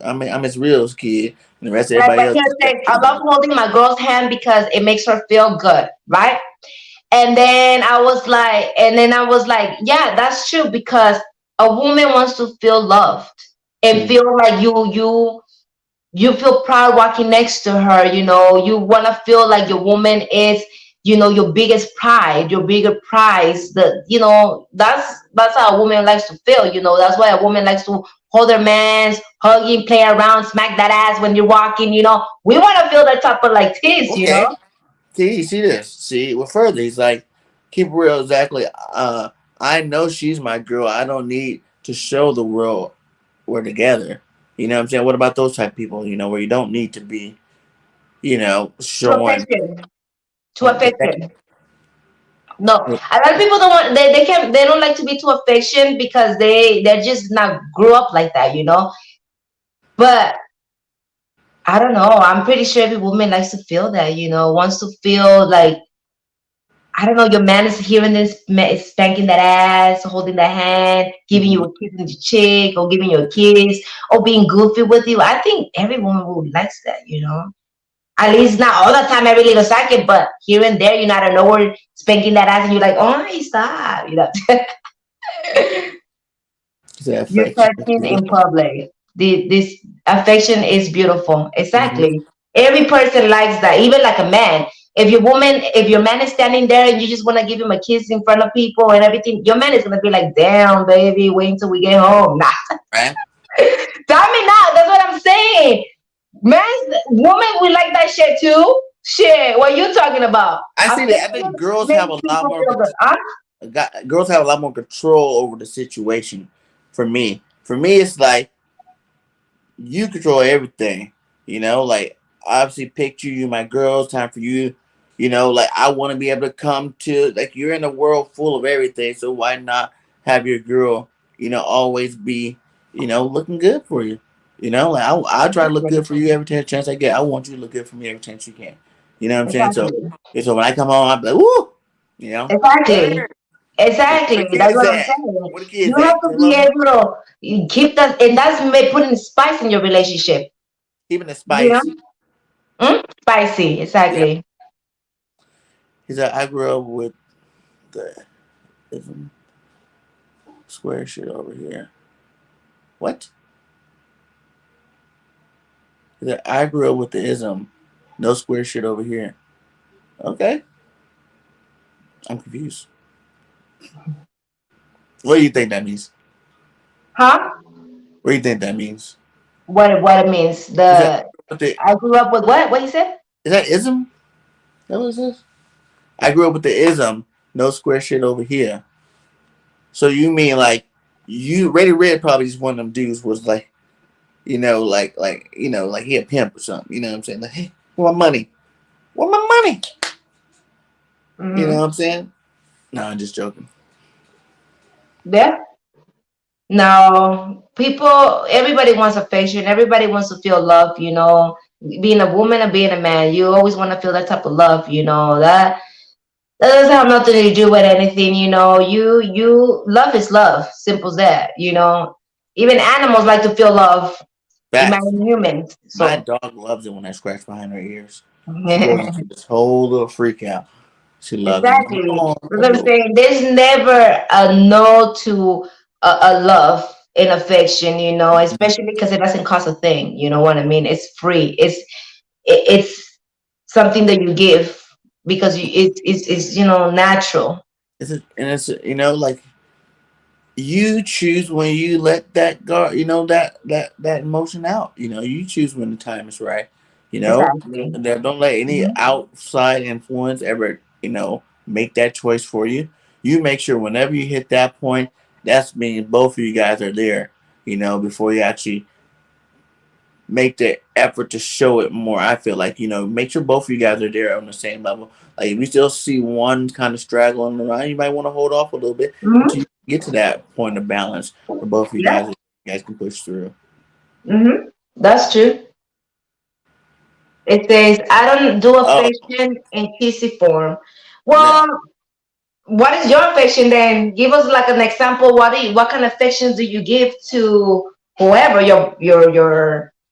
I'm his real kid, and the rest of Like everybody I else can is say, I love stepchildren. holding my girl's hand because it makes her feel good, right? And then I was like, yeah, that's true because a woman wants to feel loved and Mm. feel like you feel proud walking next to her. You know, you want to feel like your woman is, your biggest pride, your bigger prize. That's how a woman likes to feel. That's why a woman likes to hold her man's, hug him, play around, smack that ass when you're walking. We want to feel that type of like this. Okay. See this. See, well, further, he's like, keep it real. Exactly. I know she's my girl. I don't need to show the world we're together. You know what I'm saying? What about those type of people? Where you don't need to be, To showing. affection, to Exactly. affection. No, a lot of people don't want they don't like to be too affection because they're just not grew up like that. But I don't know. I'm pretty sure every woman likes to feel that. Wants to feel like, I don't know, your man is hearing this, is spanking that ass, holding that hand, giving you a kiss on the cheek, or giving you a kiss, or being goofy with you. I think every woman would likes that. At least not all the time, every little second, but here and there, out of nowhere, spanking that ass, and you're like, oh, stop. That You're affection is touching in beautiful. public. This affection is beautiful. Hmm. Exactly. Every person likes that, even like a man. If your man is standing there and you just want to give him a kiss in front of people and everything, your man is gonna be like, "Damn, baby, wait until we get home." Nah, Right? tell me now. That's what I'm saying. Man, woman, we like that shit too. Shit, what you talking about? I see that. I think Affection girls have makes a lot people more feel good. control. Huh? Girls have a lot more control over the situation. For me, it's like you control everything. Like obviously picked you, my girls, time for you. Like I want to be able to come to like you're in a world full of everything, so why not have your girl, always be, looking good for you. Like I try to look good for you every chance I get. I want you to look good for me every chance you can. You know what I'm saying? So, Exactly. yeah, so when I come home, I'm like, woo, you know, Exactly. where Exactly. the That's kids what I'm at? saying. Where the You kids have at? to Tell be them able to keep that, and that's putting spice in your relationship. keeping it You know, spicy. spicy. Yeah, Exactly. because I grew up with the square shit over here. What? I grew up with the ism. No square shit over here. Okay, I'm confused. What do you think that means? Huh? What do you think that means? What it means? Is that The what the I grew up with what? What you said? is that ism? That was this? I grew up with the ism. No square shit over here. So you mean like you Ready Red probably just one of them dudes was like like he a pimp or something. You know what I'm saying? Like, hey, where my money? Where my money? You know Mm-hmm. what I'm saying? No, I'm just joking. Yeah. Now, people, everybody wants affection. Everybody wants to feel love. Being a woman and being a man, you always want to feel that type of love. That doesn't have nothing to do with anything. You love is love. Simple as that. Even animals like to feel love. Facts. Imagine humans. My So dog loves it when I scratch behind her ears. She goes into this whole little freak out. She loves it. exactly. Oh, That's what I'm oh. saying. There's never a no to a love and affection, especially because it doesn't cost a thing. You know what I mean? It's free. It's something that you give because it's natural. It's like you choose when you let that guard, that emotion out. You choose when the time is right. Exactly. And don't let any Mhm. outside influence ever, make that choice for you. You make sure whenever you hit that point, that's meaning both of you guys are there. Before you actually make the effort to show it more. I feel like make sure both of you guys are there on the same level. Like if you still see one kind of straggling around, you might want to hold off a little bit until Mhm. you get to that point of balance where both of Yeah. you guys can push through. That's true. It says, I don't do Oh, affection in kissy form. yeah. Well, what is your affection then? Give us like an example. What kind of affections do you give to whoever your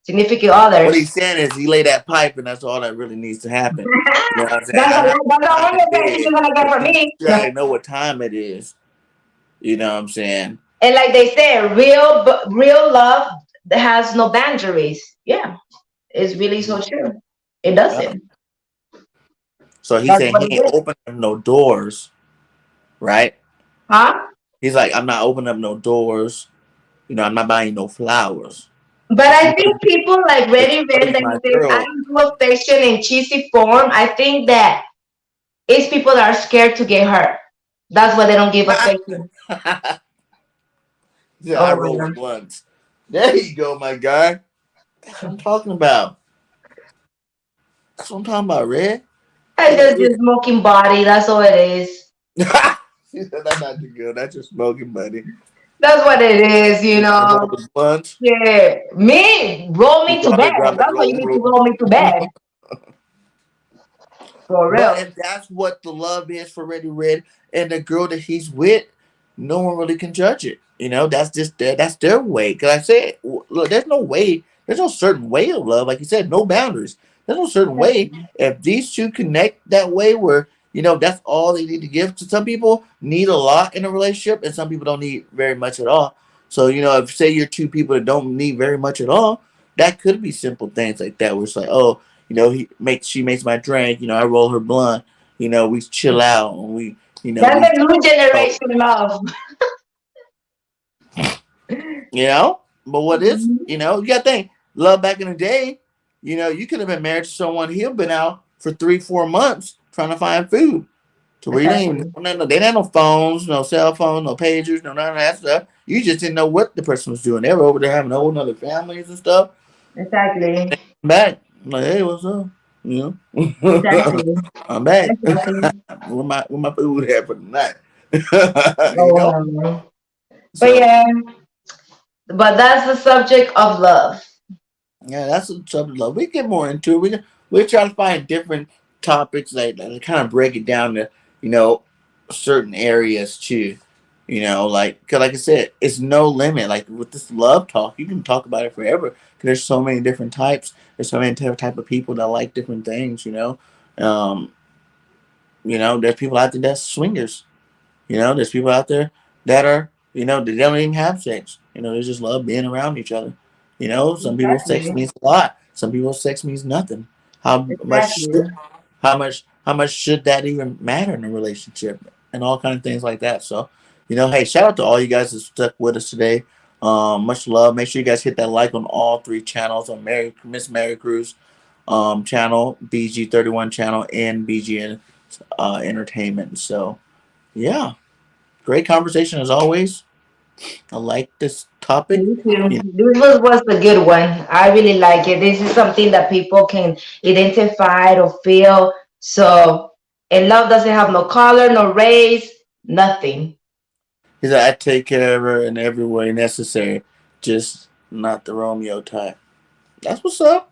significant What others? he's saying is he lay that pipe, and that's all that really needs to happen. You know what I'm saying? That's I'm the not that's the trying only to affection beg, you're gonna get but from you me. No. gotta know what time it is. You know what I'm saying? And like they say, real love that has no boundaries. Yeah, it's really so true. It Yeah. doesn't. So he That's said what he it ain't is. opening no doors, right? Huh? He's like, I'm not opening up no doors. I'm not buying no flowers. But But I think people like but Ready Red Shorty's that my says I girl. don't do affection in cheesy form. I think that it's people that are scared to get hurt. That's why they don't give affection. Yeah, I Oh my roll god. with blunts. There you go, my guy. That's what I'm talking about. That's what I'm talking about, Red. It's Yeah, just yeah. this smoking body. That's all it is. She said, that's not too good. That's your smoking buddy. That's what it is, you I roll know. with blunts. Yeah. Me, roll You me to bed. drop it, That's what you roll, need to roll. roll me to bed. For But real. if that's what the love is for Ready Red and the girl that he's with, no one really can judge it. That's just that's their way. Cause I said, look, there's no way, there's no certain way of love. Like you said, no boundaries. There's no certain way. Exactly. If these two connect that way, where that's all they need to give. To some people need a lot in a relationship, and some people don't need very much at all. So if say you're two people that don't need very much at all, that could be simple things like that. Where it's like, oh, she makes my drink. I roll her blunt. We chill out and That's we the new oh, generation love. you know. But what is Mhm. you got to think love back in the day. You could have been married to someone he'll been out for 3-4 months trying to find food. To where you didn't even Exactly. no, they didn't have no phones, no cell phone, no pagers, no none of that stuff. You just didn't know what the person was doing. They were over there having whole other families and stuff. Exactly. Back, I'm like, hey, what's up? Exactly. I'm back. Exactly. Where my food at for the night? you know. Oh, no. But So yeah, but that's the subject of love. yeah, that's a subject love. We get more into it. We try to find different topics that kind of break it down to you know certain areas too. Like cause like I said, it's no limit. Like with this love talk, you can talk about it forever. Cause there's so many different types. There's so many different type of people that like different things. Um, there's people out there that's swingers. There's people out there that are They don't even have sex. They just love being around each other. Some people sex Exactly. means a lot. Some people sex means nothing. How much? Exactly. How much should that even matter in a relationship, and all kind of things like that. So, hey, shout out to all you guys that stuck with us today. Much love. Make sure you guys hit that like on all three channels on Miss Mary Cruz channel, BG31 channel, and BG Entertainment. So, yeah, great conversation as always. I like this topic. Me too. You This was a good one. I really like it. This is something that people can identify or feel. So, and love doesn't have no color, no race, nothing. he said, I take care of her in every way necessary, just not the Romeo type. That's what's up.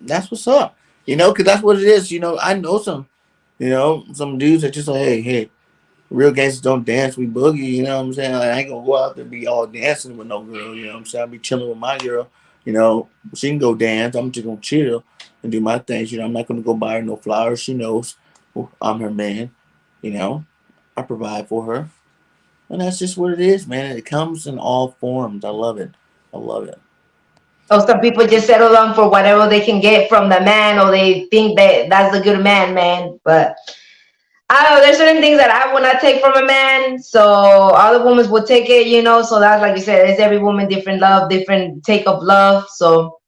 That's what's up. Because that's what it is. I know some dudes that just like, hey, real gangsters don't dance, we boogie. You know what I'm saying? Like, I ain't gonna go out there and be all dancing with no girl. You know what I'm saying? I'll be chilling with my girl. She can go dance. I'm just gonna chill and do my things. I'm not gonna go buy her no flowers. She knows I'm her man. You know, I provide for her. And that's just what it is, man. It comes in all forms. I love it. I love it. Or some people just settle down for whatever they can get from the man, or they think that that's a good man. But I don't know, there's certain things that I will not take from a man, so other women will take it. So that's like you said, it's every woman different love, different take of love. So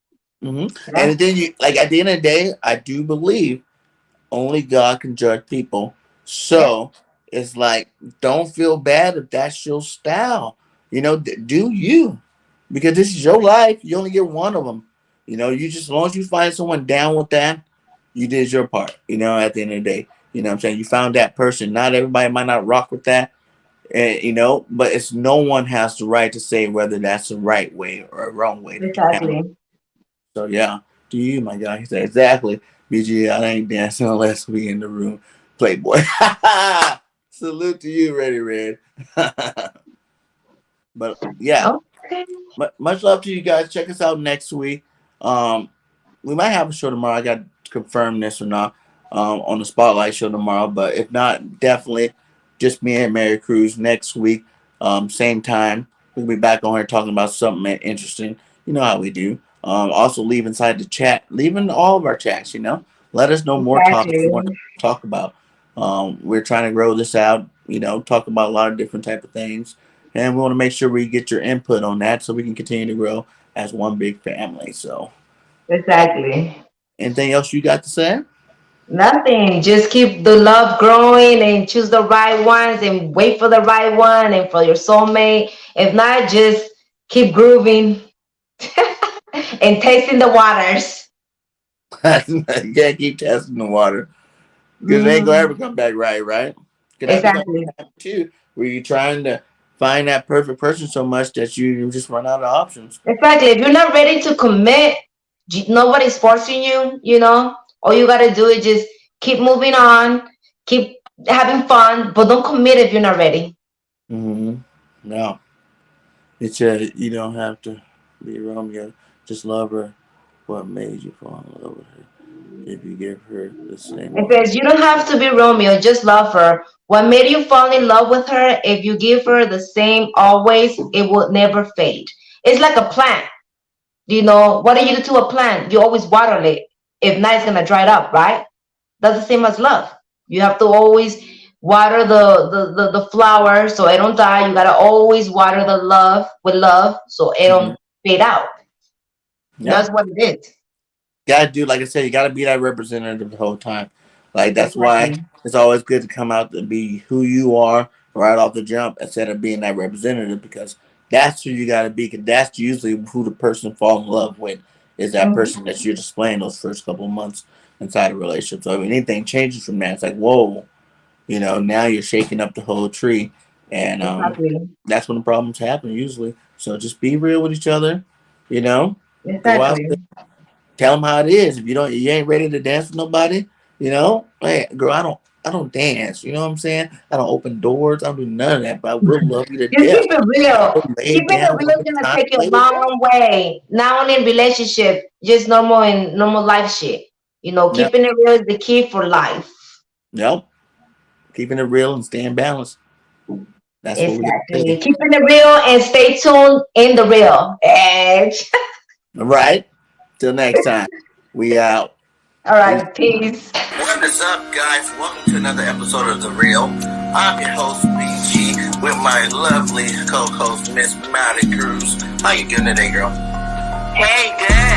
And that's then like at the end of the day, I do believe only God can judge people. yeah, So it's like, don't feel bad if that's your style. Do you? Because this is your life. You only get one of them. You just, as long as you find someone down with that, you did your part. At the end of the day, what I'm saying, you found that person. Not everybody might not rock with that, and but it's no one has the right to say whether that's the right way or a wrong way to handle. exactly. So yeah, to you, my guy. He said exactly. BG, I ain't dancing unless we in the room. Playboy. Salute to you, Ready Red. But yeah, Okay. much love to you guys. Check us out next week. Um, we might have a show tomorrow. I got to confirm this or not on the Spotlight show tomorrow. But if not, definitely just me and Mary Cruz next week, same time. We'll be back on here talking about something interesting. You know how we do. Also, leave inside the chat, leave in all of our chats. Let us know more topics you want Exactly. to talk about. We're trying to grow this out. Talk about a lot of different type of things, and we want to make sure we get your input on that so we can continue to grow as one big family. So, Exactly. anything else you got to say? Nothing. Just keep the love growing and choose the right ones and wait for the right one and for your soulmate. If not, just keep grooving and tasting the waters. You can't keep testing the water because it ain't gonna ever Mhm. come back right, right? Because that be gonna Exactly. happen too, where you're trying to find that perfect person so much that you just run out of options. Exactly. If you're not ready to commit, nobody's forcing you. All you got to do is just keep moving on, keep having fun, but don't commit if you're not ready. Mm-hmm. No, it's you don't have to be Romeo. Just love her. What made you fall in love with her? If you give her the same It always. says you don't have to be Romeo, just love her. What made you fall in love with her? If you give her the same always, it will never fade. It's like a plant. What do you do to a plant? You always water it. If not, it's gonna dry it up, right? That's the same as love. You have to always water the flower so it don't die. You gotta always water the love with love so it Mm-hmm. don't fade out. Yeah. That's what it is. Gotta do, like I said, you gotta be that representative the whole time. Like that's why Exactly. it's always good to come out and be who you are right off the jump instead of being that representative, because that's who you gotta be. Because that's usually who the person fall in love with, is that Mhm. person that you're displaying those first couple of months inside a relationship. So if anything changes from that, it's like, whoa, now you're shaking up the whole tree, and Exactly. that's when the problems happen usually. So just be real with each other. You know, go out, Exactly. tell them how it is. If you ain't ready to dance with nobody, hey, girl, I don't dance. You know what I'm saying? I don't open doors. I don't do none of that. But I will love you to Just death. keep it I real. will lay Keeping it down real one is more gonna time, take you a lay it down. long way. Not only in relationship, just normal life shit. Yep, Keeping it real is the key for life. yep. Keeping it real and staying balanced. That's what we gotta Exactly. say. Keeping it real and stay tuned in the real. Edge. All right. Till next time. We out. All Peace. right. Peace. What is up, guys? Welcome to another episode of The Real. I'm your host, BG, with my lovely co-host, Miss Maddie Cruz. How you doing today, girl? Hey, good.